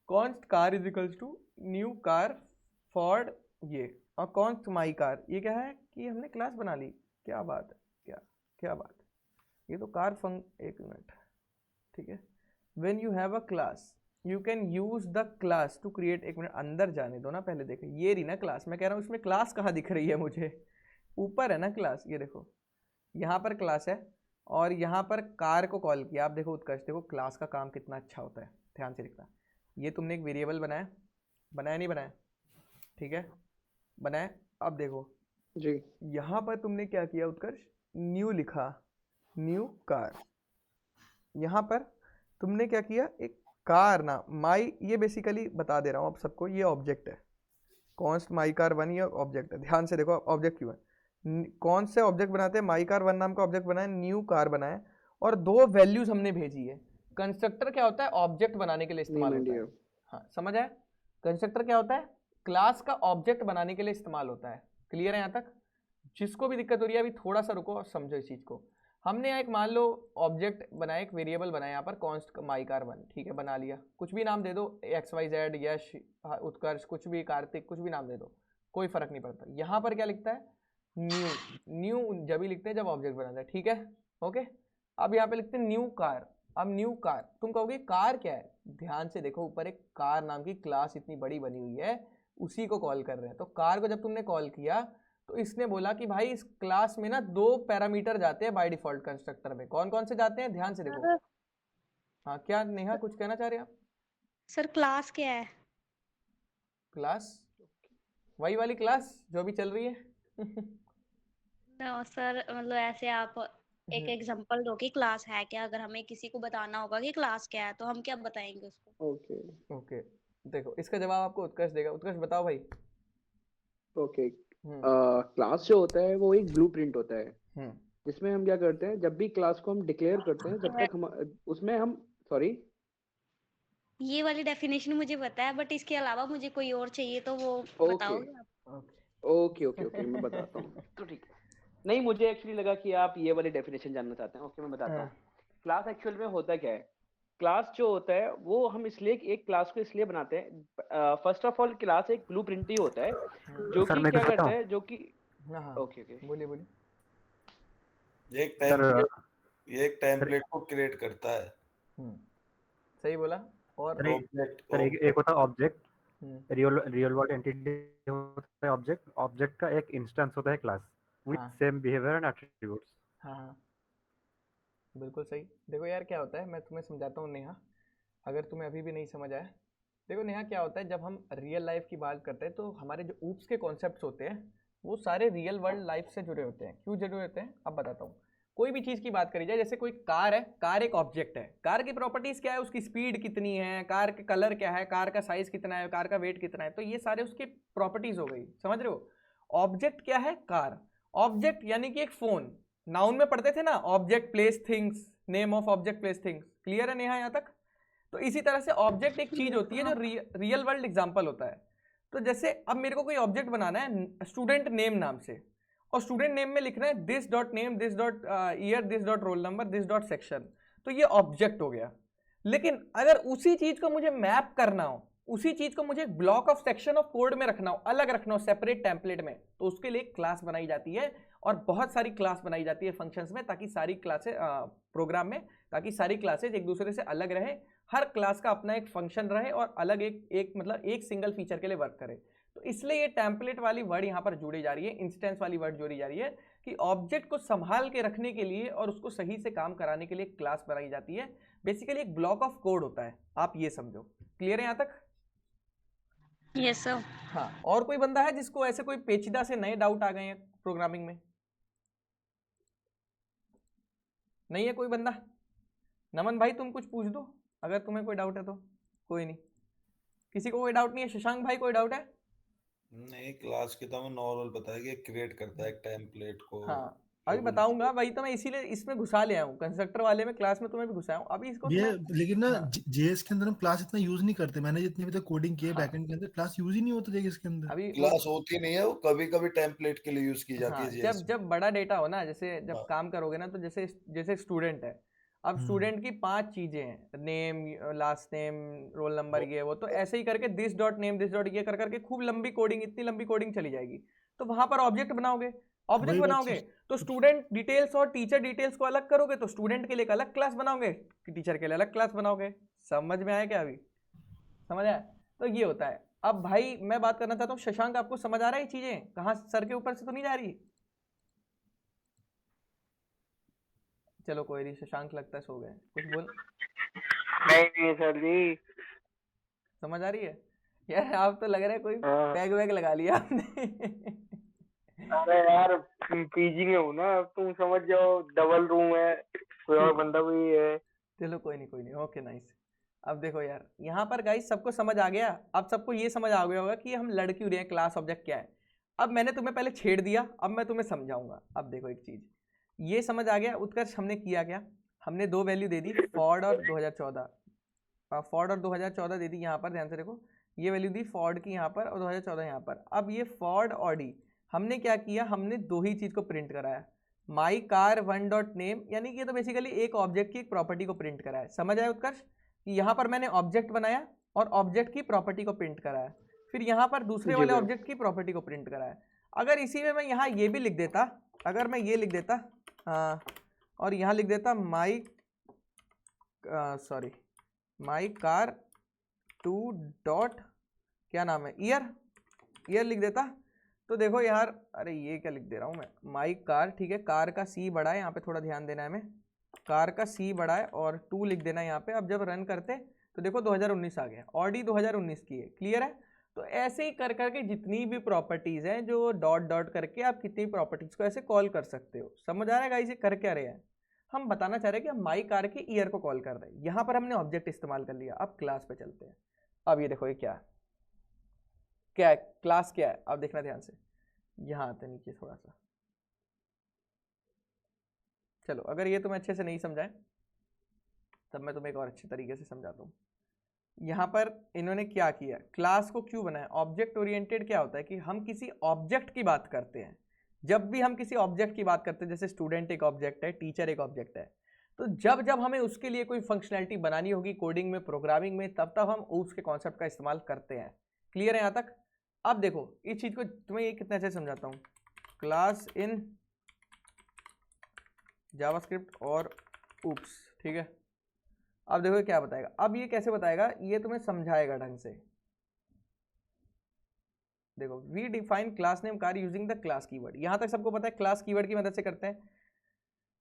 Speaker 1: Const car is equals to new car for ये, और कॉन्स्ट माई कार, ये क्या है कि हमने क्लास बना ली। क्या बात है, क्या बात है, ये तो कार एक मिनट, ठीक है। When you have a class you can use the class to create, एक मिनट अंदर जाने दो ना पहले, देखो ये रही ना क्लास, मैं कह रहा हूँ इसमें क्लास कहाँ दिख रही है मुझे, ऊपर है ना क्लास, ये देखो यहाँ पर क्लास है और यहाँ पर कार को कॉल किया। आप देखो उत्कर्ष, देखो क्लास का काम कितना अच्छा होता है, ध्यान से लिखना। ये तुमने एक वेरिएबल बनाया नहीं बनाया, ठीक है, बनाया। अब देखो
Speaker 2: जी,
Speaker 1: यहाँ पर तुमने क्या किया उत्कर्ष, न्यू लिखा, न्यू कार। यहाँ पर तुमने क्या किया, एक कार ना माई, ये बेसिकली बता दे रहा हूँ आप सबको, ये ऑब्जेक्ट है, कॉन्स्ट माई कार वन, ये ऑब्जेक्ट है। ध्यान से देखो ऑब्जेक्ट क्यों है, कौन से ऑब्जेक्ट बनाते हैं, माई कार वन नाम का ऑब्जेक्ट बनाया, न्यू कार बनाया, और दो वैल्यूज हमने भेजी है। कंस्ट्रक्टर क्या होता है, ऑब्जेक्ट बनाने के लिए इस्तेमाल होता है। हाँ समझ आया, कंस्ट्रक्टर क्या होता है, क्लास का ऑब्जेक्ट बनाने के लिए इस्तेमाल होता है। क्लियर है यहाँ तक? जिसको भी दिक्कत हो रही है अभी थोड़ा सा रुको और समझो इस चीज को। हमने यहाँ एक मान लो ऑब्जेक्ट बनाया, एक वेरिएबल बनाया यहाँ पर कॉन्स्ट माई कार वन, ठीक है, बना लिया, कुछ भी नाम दे दो, XYZ, यश, उत्कर्ष, कुछ भी, कार्तिक, कुछ भी नाम दे दो, कोई फर्क नहीं पड़ता। यहाँ पर क्या लिखता है, न्यू जब भी लिखते हैं जब ऑब्जेक्ट बनाता है, ठीक है, ओके। अब यहाँ पे लिखते हैं न्यू कार। अब न्यू कार, तुम कहोगे कार क्या है, ध्यान से देखो ऊपर एक कार नाम की क्लास इतनी बड़ी बनी हुई है, उसी को कॉल कर रहे हैं। तो कार को जब तुमने कॉल किया तो इसने बोला कि भाई इस क्लास में ना 2 पैरामीटर जाते हैं बाय डिफॉल्ट कंस्ट्रक्टर में। कौन कौन से जाते हैं, ध्यान से देखो। हाँ क्या नेहा कुछ कहना चाह रहे हैं आप?
Speaker 6: सर क्लास क्या है?
Speaker 1: क्लास वही वाली क्लास जो अभी चल रही है।
Speaker 6: नो सर, मतलब ऐसे आप एक एग्जांपल दो कि क्लास है क्या, अगर हमें किसी को बताना होगा कि क्लास क्या है तो हम क्या बताएंगे उसको?
Speaker 2: ओके,
Speaker 1: देखो इसका जवाब आपको उत्कर्ष देगा। उत्कर्ष बताओ भाई।
Speaker 2: ओके। क्लास जो होता है वो एक ब्लूप्रिंट होता है, जिसमें हम क्या करते हैं, जब भी क्लास को हम डिक्लेयर करते हैं, जब तक हम उसमें हम
Speaker 6: ये वाली डेफिनेशन मुझे पता है, बट इसके अलावा मुझे कोई और चाहिए तो वो बताओगे आप?
Speaker 2: ओके, मैं बताता हूँ। तो ठीक है, नहीं मुझे एक्चुअली लगा कि आप ये वाली डेफिनेशन जानना चाहते हैं। ओके मैं बताता हूँ। क्लास एक्चुअल में होता क्या है, क्लास जो होता है वो हम इसलिए एक क्लास को इसलिए बनाते हैं, फर्स्ट ऑफ ऑल क्लास एक ब्लूप्रिंट ही होता है जो कि क्या करता है, जो कि ओके
Speaker 1: बोलिए
Speaker 4: ये एक टेम्पलेट को क्रिएट करता है।
Speaker 1: सही बोला। और
Speaker 5: एक होता है ऑब्जेक्ट, रियल वर्ल्ड एंटिटी होता है ऑब्जेक्ट का एक इंस्टेंस होता है class with same behaviour and attributes.
Speaker 1: हाँ बिल्कुल सही। देखो यार क्या होता है, मैं तुम्हें समझाता हूँ नेहा, अगर तुम्हें अभी भी नहीं समझ आया। देखो नेहा क्या होता है, जब हम रियल लाइफ की बात करते हैं तो हमारे जो ऊप्स के कॉन्सेप्ट्स होते हैं वो सारे रियल वर्ल्ड लाइफ से जुड़े होते हैं। क्यों जुड़े होते हैं अब बताता हूँ। कोई भी चीज़ की बात करी जाए, जैसे कोई कार है, कार एक ऑब्जेक्ट है, कार की प्रॉपर्टीज़ क्या है, उसकी स्पीड कितनी है, कार का कलर क्या है, कार का साइज़ कितना है, कार का वेट कितना है, तो ये सारे उसके प्रॉपर्टीज़ हो गई, समझ रहे हो। ऑब्जेक्ट क्या है, कार। ऑब्जेक्ट यानी कि एक फ़ोन, नाउन में पढ़ते थे ना, object place things, name of object place things. Clear है नेहा यहाँ तक? तो इसी तरह से ऑब्जेक्ट एक चीज़ होती है जो रियल वर्ल्ड एग्जाम्पल होता है। तो जैसे अब मेरे को कोई ऑब्जेक्ट बनाना है स्टूडेंट नेम नाम से, और स्टूडेंट नेम में लिखना है this dot name, this dot year, this dot roll number, this dot section, तो ये ऑब्जेक्ट हो गया। लेकिन अगर उसी चीज़ को मुझे मैप करना हो, उसी चीज़ को मुझे block of section of code में रखना हो, अलग रखना हो, सेपरेट टेम्पलेट में, तो उसके लिए क्लास बनाई जाती है, और बहुत सारी क्लास बनाई जाती है फंक्शंस में, ताकि सारी क्लासेस प्रोग्राम में, ताकि सारी क्लासेज एक दूसरे से अलग रहे, हर क्लास का अपना एक फंक्शन रहे और अलग एक मतलब एक सिंगल फीचर के लिए वर्क करे। तो इसलिए ये टेम्पलेट वाली वर्ड यहाँ पर जोड़ी जा रही है, इंस्टेंस वाली वर्ड जोड़ी जा रही है कि ऑब्जेक्ट को संभाल के रखने के लिए और उसको सही से काम कराने के लिए क्लास बनाई जाती है। बेसिकली एक ब्लॉक ऑफ कोड होता है, आप ये समझो। क्लियर है यहाँ तक?
Speaker 6: Yes sir.
Speaker 1: हाँ, और कोई बंदा है जिसको ऐसे कोई पेचीदा से नए डाउट आ गए हैं प्रोग्रामिंग में? नहीं है कोई बंदा? नमन भाई तुम कुछ पूछ दो अगर तुम्हें कोई डाउट है तो। कोई नहीं, किसी को कोई डाउट नहीं है? शशांक भाई कोई डाउट है?
Speaker 4: नहीं, क्लास की तो हमें नॉर्मल पता है कि क्रिएट करता है एक टेम्पलेट को।
Speaker 1: हाँ अभी बताऊंगा, वही तो मैं इसीलिए इसमें घुसा ले आऊँ, कंस्ट्रक्टर वाले में क्लास में तुम्हें भी घुसाया हूँ अभी इसको
Speaker 3: ये
Speaker 1: तुम्हें।
Speaker 3: लेकिन ना
Speaker 1: हाँ।
Speaker 3: जेएस के अंदर हम क्लास इतना यूज नहीं करते। मैंने जितनी भी तक कोडिंग की है
Speaker 1: हाँ।
Speaker 3: बैकएंड के अंदर, क्लास यूज ही नहीं होता जेएस के अंदर।
Speaker 1: अभी
Speaker 4: क्लास होती नहीं है, वो कभी कभी टेम्पलेट के लिए यूज की जाती
Speaker 1: हाँ,
Speaker 4: है
Speaker 1: जब
Speaker 4: JS में।
Speaker 1: जब बड़ा डेटा हो ना, जैसे जब
Speaker 4: हाँ।
Speaker 1: काम करोगे ना, तो जैसे जैसे स्टूडेंट है, अब स्टूडेंट की 5 चीजें हैं, name, last name, roll number, ये वो, तो ऐसे ही करके this dot name this dot ये कर करके खूब लंबी कोडिंग, इतनी लंबी कोडिंग चली जाएगी। तो वहां पर ऑब्जेक्ट बनाओगे, ऑब्जेक्ट
Speaker 3: वही बात
Speaker 1: बनाओगे तो स्टूडेंट डिटेल्स और टीचर डिटेल्स को अलग करोगे, तो स्टूडेंट के लिए एक अलग क्लास बनाओगे, टीचर के लिए अलग क्लास बनाओगे। समझ में आया क्या? अभी समझ आया? तो ये होता है। अब भाई मैं बात करना चाहता हूँ, शशांक आपको समझ आ रहा है ये चीजें? कहाँ सर के ऊपर से तो नहीं जा रही? चलो कोई नहीं, शशांक लगता है सो गए, कुछ बोल।
Speaker 7: नहीं सर जी।
Speaker 1: समझ आ रही है यार? आप तो लग रहा है कोई
Speaker 7: हाँ।
Speaker 1: पैग वैग लगा लिया आपने।
Speaker 7: अरे यार पीजी में हूँ ना, तुम समझ जाओ, डबल रूम है, कोई और बंदा भी है।
Speaker 1: चलो कोई नहीं कोई नहीं, ओके नाइस। अब देखो यार, यहाँ पर गाइस सबको समझ आ गया। अब सबको ये समझ आ गया होगा कि हम लड़ क्यों रहे हैं, क्लास ऑब्जेक्ट क्या है। अब मैंने तुम्हें पहले छेड़ दिया, अब मैं तुम्हें समझाऊंगा। अब देखो एक चीज ये समझ आ गया। उत्कर्ष हमने किया क्या, हमने 2 वैल्यू दे दी, फॉर्ड और 2014। फॉर्ड और 2014 दे दी। यहाँ पर ध्यान से देखो, ये वैल्यू दी फॉर्ड की यहाँ पर और 2014 यहाँ पर। अब ये फॉर्ड और डी हमने क्या किया, हमने 2 ही चीज को प्रिंट कराया, माई कार 1 डॉट नेम, यानी कि ये तो बेसिकली एक ऑब्जेक्ट की एक प्रॉपर्टी को प्रिंट कराया। समझ आया उत्कर्ष? कि यहाँ पर मैंने ऑब्जेक्ट बनाया और ऑब्जेक्ट की प्रॉपर्टी को प्रिंट कराया, फिर यहाँ पर दूसरे वाले ऑब्जेक्ट की प्रॉपर्टी को प्रिंट कराया। अगर इसी में मैं यहाँ ये भी लिख देता, अगर मैं ये लिख देता और यहाँ लिख देता माई कार 2 डॉट क्या नाम है, ईयर लिख देता, तो देखो यार, अरे ये क्या लिख दे रहा हूँ मैं, माई कार, ठीक है, कार का सी बड़ा है, यहाँ पे थोड़ा ध्यान देना है हमें, कार का सी बड़ा है और 2 लिख देना है यहाँ पे। अब जब रन करते तो देखो 2019 आ गया, ऑडी 2019 की है। क्लियर है? तो ऐसे ही कर करके जितनी भी प्रॉपर्टीज हैं, जो डॉट डॉट करके आप कितनी प्रॉपर्टीज को ऐसे कॉल कर सकते हो। समझ आ रहा है गाइस ये कर क्या रहे हैं? हम बताना चाह रहे हैं कि हम माई कार के ईयर को कॉल कर रहे हैं। यहाँ पर हमने ऑब्जेक्ट इस्तेमाल कर लिया। अब क्लास पे चलते हैं। अब ये देखो ये क्या है, क्लास क्या है, अब देखना ध्यान से। यहाँ आते नीचे थोड़ा सा, चलो अगर ये तुम्हें अच्छे से नहीं समझाए तब मैं तुम्हें एक और अच्छे तरीके से समझाता हूँ। यहाँ पर इन्होंने क्या किया, क्लास को क्यों बनाया? ऑब्जेक्ट ओरिएंटेड क्या होता है कि हम किसी ऑब्जेक्ट की बात करते हैं। जब भी हम किसी ऑब्जेक्ट की बात करते हैं, जैसे स्टूडेंट एक ऑब्जेक्ट है, टीचर एक ऑब्जेक्ट है, तो जब जब हमें उसके लिए कोई फंक्शनैलिटी बनानी होगी कोडिंग में, प्रोग्रामिंग में, तब तब हम OOPS के कॉन्सेप्ट का इस्तेमाल करते हैं। क्लियर है यहाँ तक? अब देखो इस चीज को तुम्हें ये कितने अच्छे समझाता हूँ। क्लास इन जावास्क्रिप्ट और OOPS, ठीक है। अब देखो क्या बताएगा, अब ये कैसे बताएगा, ये तुम्हें समझाएगा ढंग से। देखो, we define class name car using the class keyword. यहां तक सबको पता है क्लास कीवर्ड की मदद से करते हैं।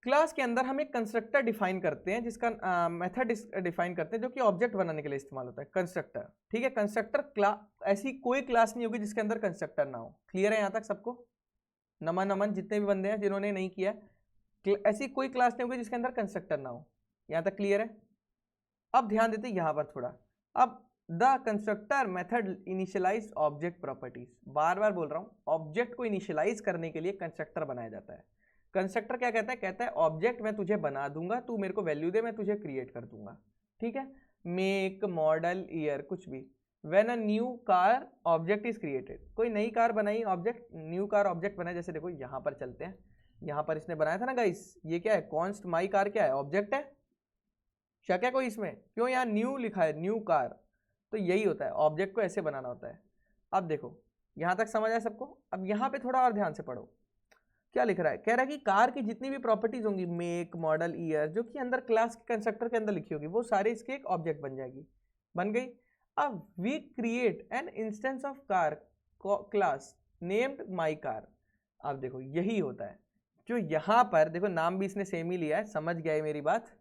Speaker 1: क्लास के अंदर हम एक कंस्ट्रक्टर डिफाइन करते हैं, जिसका मेथड डिफाइन करते हैं, जो कि ऑब्जेक्ट बनाने के लिए इस्तेमाल होता है, कंस्ट्रक्टर। ठीक है, कंस्ट्रक्टर ऐसी कोई क्लास नहीं होगी जिसके अंदर कंस्ट्रक्टर ना हो। क्लियर है यहाँ तक सबको? नमन जितने भी बंदे हैं जिन्होंने नहीं किया, ऐसी कोई क्लास नहीं होगी जिसके अंदर कंस्ट्रक्टर ना हो। यहाँ तक क्लियर है? अब ध्यान देते हैं यहाँ पर थोड़ा। अब the constructor method initialise object properties, बार बार बोल रहा हूँ, ऑब्जेक्ट को इनिशियलाइज करने के लिए कंस्ट्रक्टर बनाया जाता है। कंस्ट्रक्टर क्या कहता है? कहता है ऑब्जेक्ट मैं तुझे बना दूंगा, तू मेरे को वैल्यू दे, मैं तुझे क्रिएट कर दूंगा। ठीक है, मेक, मॉडल, ईयर, कुछ भी। When a new car object is created, कोई नई कार बनाई, ऑब्जेक्ट, न्यू कार ऑब्जेक्ट बनाया। जैसे देखो यहाँ पर चलते हैं, यहाँ पर इसने बनाया था ना गाइस, ये क्या है, कॉन्स्ट माई कार क्या है, ऑब्जेक्ट है। शक है कोई इसमें? क्यों यहाँ न्यू लिखा है, न्यू कार? तो यही होता है, ऑब्जेक्ट को ऐसे बनाना होता है। अब देखो यहाँ तक समझ आया सबको? अब यहाँ पे थोड़ा और ध्यान से पढ़ो, क्या लिख रहा है? कह रहा है कि कार की जितनी भी प्रॉपर्टीज होंगी, मेक, मॉडल, ईयर, जो कि अंदर क्लास के कंस्ट्रक्टर के अंदर लिखी होगी, वो सारे इसके एक ऑब्जेक्ट बन जाएगी, बन गई। अब we create an instance of car class named my car. अब देखो यही होता है, जो यहाँ पर देखो नाम भी इसने सेम ही लिया है, समझ गया है मेरी बात?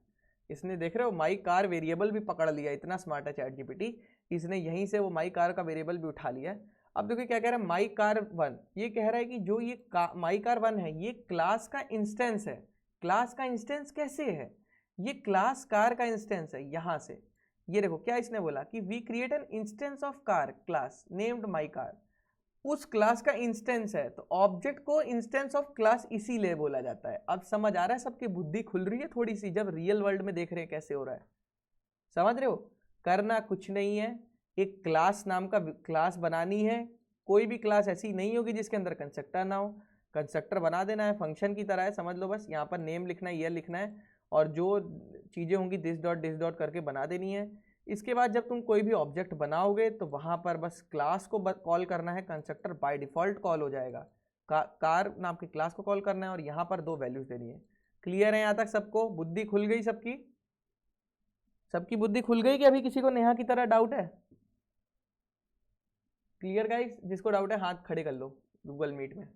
Speaker 1: इसने देख रहे हो माई कार वेरिएबल भी पकड़ लिया, इतना स्मार्ट है चैट जीपीटी। इसने यहीं से वो माई कार का वेरिएबल भी उठा लिया है। अब देखो क्या कह रहा है, माई कार 1, ये कह रहा है कि जो ये माई कार 1 है ये क्लास का इंस्टेंस है। क्लास का इंस्टेंस कैसे है, ये क्लास कार का इंस्टेंस है। यहाँ से ये देखो क्या इसने बोला कि we create an instance of car class named my car, उस क्लास का इंस्टेंस है। तो ऑब्जेक्ट को इंस्टेंस ऑफ क्लास इसीलिए बोला जाता है। अब समझ आ रहा है, सबकी बुद्धि खुल रही है थोड़ी सी, जब रियल वर्ल्ड में देख रहे हैं कैसे हो रहा है। समझ रहे हो, करना कुछ नहीं है, एक क्लास नाम का क्लास बनानी है। कोई भी क्लास ऐसी नहीं होगी जिसके अंदर कंस्ट्रक्टर ना हो, कंस्ट्रक्टर बना देना है, फंक्शन की तरह है, समझ लो। बस यहाँ पर नेम लिखना है, ईयर लिखना है, और जो चीज़ें होंगी दिस डॉट करके बना देनी है। इसके बाद जब तुम कोई भी ऑब्जेक्ट बनाओगे तो वहाँ पर बस क्लास को कॉल करना है, कंस्ट्रक्टर बाय डिफ़ॉल्ट कॉल हो जाएगा। कार नाम की क्लास को कॉल करना है और यहाँ पर 2 वैल्यूज देनी है। क्लियर है यहाँ तक सबको, बुद्धि खुल गई सबकी? सबकी बुद्धि खुल गई कि अभी किसी को नेहा की तरह डाउट है? क्लियर गाइस, जिसको डाउट है हाथ खड़े कर लो गूगल मीट में।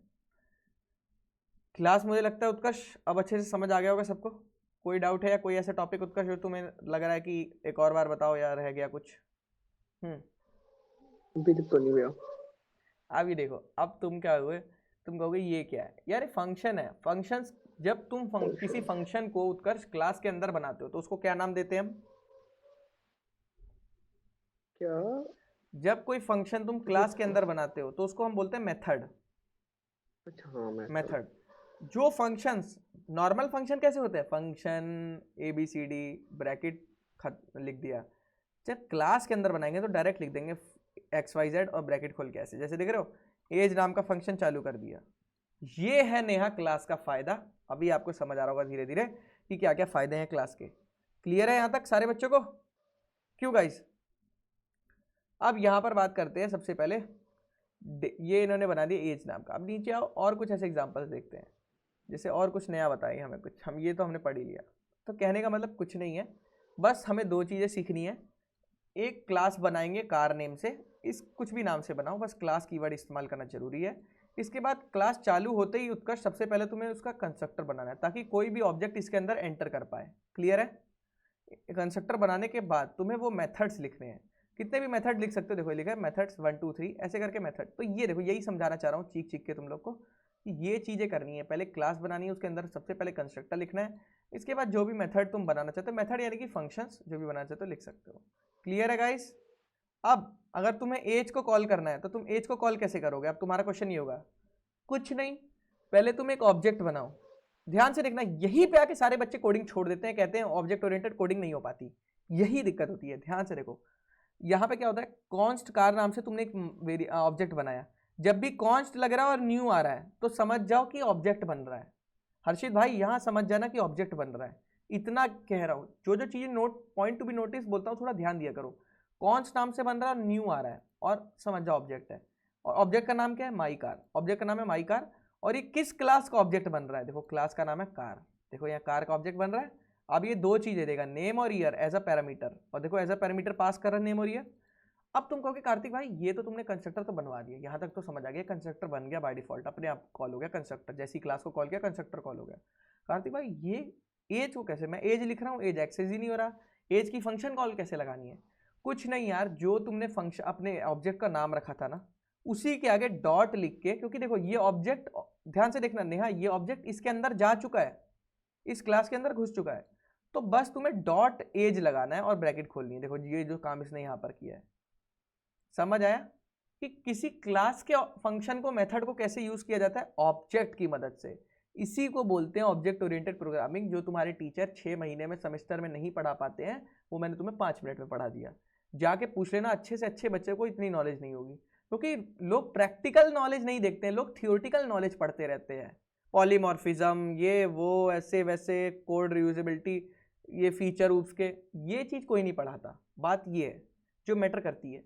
Speaker 1: क्लास मुझे लगता है उत्कर्ष अब अच्छे से समझ आ गया होगा सबको। कोई डाउट है या कोई ऐसा टॉपिक उत्कर्ष जो तुम्हें लग रहा है कि एक और बार बताओ या रह गया कुछ?
Speaker 2: अभी तक तो नहीं हुआ।
Speaker 1: अभी देखो, अब तुम क्या हुए, तुम कहोगे ये क्या है यार, फंक्शन है। फंक्शंस, जब तुम किसी फंक्शन को उत्कर्ष क्लास के अंदर बनाते हो तो उसको क्या नाम देते हैं हम?
Speaker 2: क्या?
Speaker 1: जब कोई फंक्शन तुम क्लास के अंदर बनाते हो तो उसको हम बोलते हैं मेथड।
Speaker 2: अच्छा हाँ,
Speaker 1: मेथड। जो फंक्शंस, नॉर्मल फंक्शन कैसे होते हैं, फंक्शन ABCD ब्रैकेट लिख दिया। जब क्लास के अंदर बनाएंगे तो डायरेक्ट लिख देंगे XYZ और ब्रैकेट खोल के ऐसे, जैसे देख रहे हो एज नाम का फंक्शन चालू कर दिया। ये है नेहा क्लास का फायदा। अभी आपको समझ आ रहा होगा धीरे धीरे कि क्या क्या फायदे हैं क्लास के। क्लियर है यहाँ तक सारे बच्चों को? क्यों गाइस? अब यहाँ पर बात करते हैं सबसे पहले, ये इन्होंने बना दिया एज नाम का। अब नीचे आओ और कुछ ऐसे एग्जांपल्स देखते हैं, जैसे और कुछ नया बताइए हमें कुछ। हम ये तो हमने पढ़ ही लिया। तो कहने का मतलब कुछ नहीं है, बस हमें 2 चीज़ें सीखनी है। एक क्लास बनाएंगे कार नेम से, इस कुछ भी नाम से बनाओ, बस क्लास कीवर्ड इस्तेमाल करना जरूरी है। इसके बाद क्लास चालू होते ही उत्कर्ष सबसे पहले तुम्हें उसका कंस्ट्रक्टर बनाना है ताकि कोई भी ऑब्जेक्ट इसके अंदर एंटर कर पाए। क्लियर है? कंस्ट्रक्टर बनाने के बाद तुम्हें वो मेथड्स लिखने हैं। कितने भी मेथड लिख सकते हो, देखो लिखा है मेथड्स 1 2 3 ऐसे करके मेथड। तो ये देखो, यही समझाना चाह रहा हूँ चीख चीख के तुम लोग को कि ये चीज़ें करनी है। पहले क्लास बनानी है, उसके अंदर सबसे पहले कंस्ट्रक्टर लिखना है। इसके बाद जो भी मेथड तुम बनाना चाहते हो, मेथड यानी कि फंक्शंस जो भी बनाना चाहते हो लिख सकते हो। क्लियर है गाइस? अब अगर तुम्हें एज को कॉल करना है तो तुम एज को कॉल कैसे करोगे? अब तुम्हारा क्वेश्चन ये होगा, कुछ नहीं, पहले तुम एक ऑब्जेक्ट बनाओ। ध्यान से देखना, यहीं पे आके सारे बच्चे कोडिंग छोड़ देते हैं, कहते हैं ऑब्जेक्ट ओरिएंटेड कोडिंग नहीं हो पाती। यही दिक्कत होती है। ध्यान से देखो, यहाँ पे क्या होता है, कॉन्स्ट कार नाम से तुमने एक ऑब्जेक्ट बनाया। जब भी कॉन्स्ट लग रहा है और न्यू आ रहा है तो समझ जाओ कि ऑब्जेक्ट बन रहा है। हर्षित भाई यहाँ समझ जाना कि ऑब्जेक्ट बन रहा है, इतना कह रहा हूँ। जो जो चीज़ें पॉइंट टू बी नोटिस बोलता हूँ, थोड़ा ध्यान दिया करो। कॉन्स्ट नाम से बन रहा है, न्यू आ रहा है, और समझ जाओ ऑब्जेक्ट है। और ऑब्जेक्ट का नाम क्या है? My car. ऑब्जेक्ट का नाम है माई कार। और ये किस क्लास का ऑब्जेक्ट बन रहा है? देखो क्लास का नाम है कार। देखो यहाँ कार का ऑब्जेक्ट बन रहा है। अब ये 2 चीज़ें देगा, नेम और ईयर एज अ पैरामीटर। और देखो एज अ पैरामीटर पास कर रहा है नेम और ईयर। अब तुम कहोगे कार्तिक भाई ये तो तुमने कंस्ट्रक्टर तो बनवा दिया, यहाँ तक तो समझ आ गया, कंस्ट्रक्टर बन गया बाय डिफॉल्ट, अपने आप कॉल हो गया कंस्ट्रक्टर। जैसी क्लास को कॉल किया कंस्ट्रक्टर कॉल हो गया। कार्तिक भाई ये एज को कैसे, मैं एज लिख रहा हूँ, एज एक्सेस ही नहीं हो रहा, एज की फंक्शन कॉल कैसे लगानी है? कुछ नहीं यार, जो तुमने फंक्शन अपने ऑब्जेक्ट का नाम रखा था ना, उसी के आगे डॉट लिख के, क्योंकि देखो ये ऑब्जेक्ट, ध्यान से देखना नेहा, ये ऑब्जेक्ट इसके अंदर जा चुका है, इस क्लास के अंदर घुस चुका है। तो बस तुम्हें डॉट एज लगाना है और ब्रैकेट खोलनी है। देखो ये जो काम इसने यहाँ पर किया है, समझ आया कि किसी क्लास के फंक्शन को, मेथड को कैसे यूज किया जाता है? ऑब्जेक्ट की मदद से। इसी को बोलते हैं ऑब्जेक्ट ओरिएंटेड प्रोग्रामिंग। जो तुम्हारे टीचर 6 महीने में सेमेस्टर में नहीं पढ़ा पाते हैं, वो मैंने तुम्हें 5 मिनट में पढ़ा दिया। जाके पूछ लेना, अच्छे से अच्छे बच्चे को इतनी नॉलेज नहीं होगी, क्योंकि लोग प्रैक्टिकल नॉलेज नहीं देखते हैं, लोग थियोरिटिकल नॉलेज पढ़ते रहते हैं। पॉलीमॉर्फिज्म, ये वो, ऐसे वैसे, कोड रियूजेबिलिटी, ये फीचर उसके, ये चीज़ कोई नहीं पढ़ाता। बात ये है जो मैटर करती है,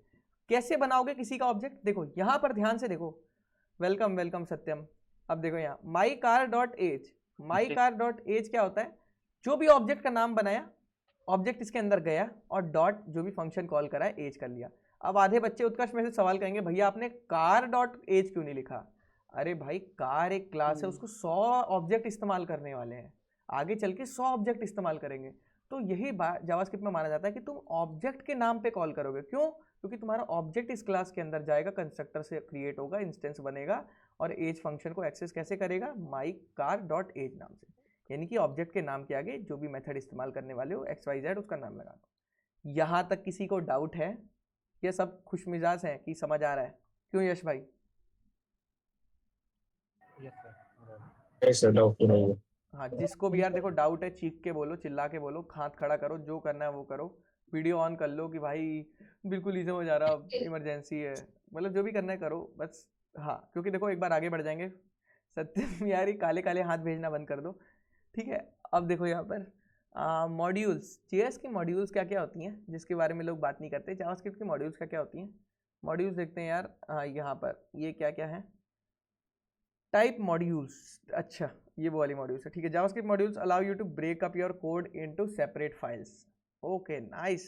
Speaker 1: कैसे बनाओगे किसी का ऑब्जेक्ट। देखो यहाँ पर ध्यान से देखो, वेलकम वेलकम सत्यम। अब देखो यहाँ my car dot age, my car dot age क्या होता है? जो भी ऑब्जेक्ट का नाम बनाया, ऑब्जेक्ट इसके अंदर गया और डॉट जो भी फंक्शन कॉल करा है एज कर लिया। अब आधे बच्चे उत्कर्ष में से सवाल करेंगे, भैया आपने कार डॉट एज क्यों नहीं लिखा? अरे भाई कार एक क्लास है, उसको 100 ऑब्जेक्ट इस्तेमाल करने वाले हैं, आगे चल के 100 ऑब्जेक्ट इस्तेमाल करेंगे। तो यही बात जावास्क्रिप्ट में माना जाता है कि तुम ऑब्जेक्ट के नाम पे कॉल करोगे। क्यों? क्योंकि तुम्हारा ऑब्जेक्ट इस क्लास के अंदर जाएगा, कंस्ट्रक्टर से क्रिएट होगा, इंस्टेंस बनेगा और एज फंक्शन को एक्सेस कैसे करेगा, माई कार डॉट एज नाम से, यानी कि ऑब्जेक्ट के नाम के आगे जो भी मेथड इस्तेमाल करने वाले हो XYZ उसका नाम लगा दो। यहाँ तक किसी को डाउट है? ये सब खुश मिजाज हैं कि समझ आ रहा है? क्यों यश भाई?
Speaker 5: यस सर, डाउट नहीं है।
Speaker 1: हाँ, जिसको भी यार देखो डाउट है चीख के बोलो, चिल्ला के बोलो, हाथ खड़ा करो, जो करना है वो करो, वीडियो ऑन कर लो कि भाई बिल्कुल नहीं समझ आ रहा, इमरजेंसी है, मतलब जो भी करना है करो बस। हाँ, क्योंकि देखो एक बार आगे बढ़ जाएंगे, सत्यम यार ये काले काले हाथ भेजना बंद कर दो, ठीक है। अब देखो यहाँ पर मॉड्यूल्स, JS की मॉड्यूल्स क्या क्या होती हैं जिसके बारे में लोग बात नहीं करते। जावास्क्रिप्ट की मॉड्यूल्स क्या क्या होती हैं? मॉड्यूल्स देखते हैं यार। यहाँ पर ये क्या क्या है, टाइप मॉड्यूल्स, अच्छा ये वो वाली मॉड्यूल्स है, ठीक है। JavaScript modules allow you to break up your code into separate files. Okay nice,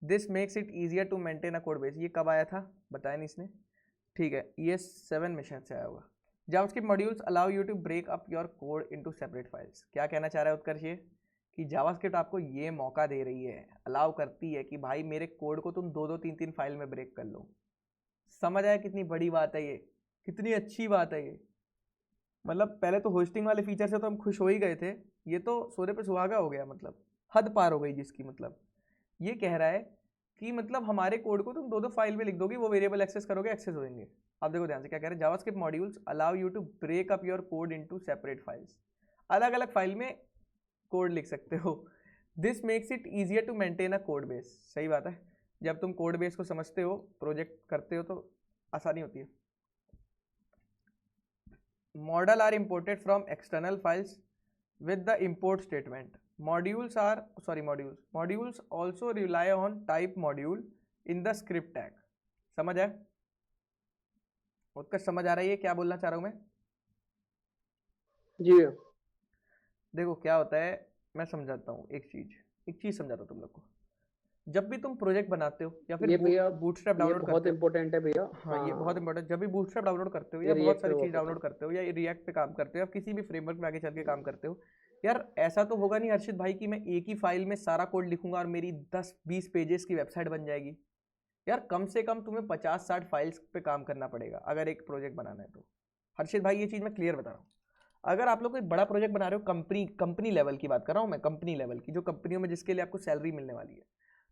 Speaker 1: this makes it easier to maintain a code base. ये कब आया था बताया नहीं इसने, ठीक है, ये 7 में शायद से आया होगा। JavaScript modules allow you to break up your code into separate files. क्या कहना चाह रहा है उत्कर्ष ये कि जावास्क्रिप्ट आपको ये मौका दे रही है, अलाउ करती है कि भाई मेरे कोड को तुम 2-2 3-3 फाइल में ब्रेक कर लो। समझ आया कितनी बड़ी बात है ये, कितनी अच्छी बात है ये। मतलब पहले तो होस्टिंग वाले फीचर से तो हम खुश हो ही गए थे, ये तो सोने पे सुहागा हो गया, मतलब हद पार हो गई जिसकी। मतलब ये कह रहा है कि मतलब हमारे कोड को तुम 2-2 फाइल में लिख दोगे, वो वेरिएबल एक्सेस करोगे, एक्सेस होंगे। अब देखो ध्यान से क्या कह रहे हैं, JavaScript modules allow you to break up your code into separate files. अलग अलग फाइल में कोड लिख सकते हो। This makes it easier to maintain a code base. सही बात है, जब तुम कोड बेस को समझते हो, प्रोजेक्ट करते हो तो आसानी होती है। Model are imported from external files with the import statement. Modules also rely on type module in the script tag. समझ है? उसका समझ आ रहा है ये क्या बोलना चाह रहा हूं मैं?
Speaker 7: जी
Speaker 1: देखो क्या होता है, मैं समझाता हूँ एक चीज समझाता हूँ तुम लोग को। जब भी तुम प्रोजेक्ट बनाते हो या फिर बूटस्ट्रैप डाउनलोड करते हो,
Speaker 7: बहुत इंपॉर्टेंट है भैया।
Speaker 1: हाँ ये बहुत इंपॉर्टेंट, जब भी बूटस्ट्रैप डाउनलोड करते हो या बहुत सारी चीज डाउनलोड करते हो या रिएक्ट पे काम करते हो या किसी भी फ्रेमवर्क में आगे चल के काम करते हो, यार ऐसा तो होगा नहीं हर्षित भाई कि मैं एक ही फाइल में सारा कोड लिखूंगा और मेरी 10-20 पेजेस की वेबसाइट बन जाएगी। यार कम से कम तुम्हें 50-60 फाइल्स पे काम करना पड़ेगा अगर एक प्रोजेक्ट बनाना है तो। हर्षित भाई ये चीज़ मैं क्लियर बता रहा हूँ। अगर आप लोग कोई बड़ा प्रोजेक्ट बना रहे हो, कंपनी लेवल की बात कर रहा हूँ मैं, कंपनी लेवल की, जो कंपनियों में जिसके लिए आपको सैलरी मिलने वाली है,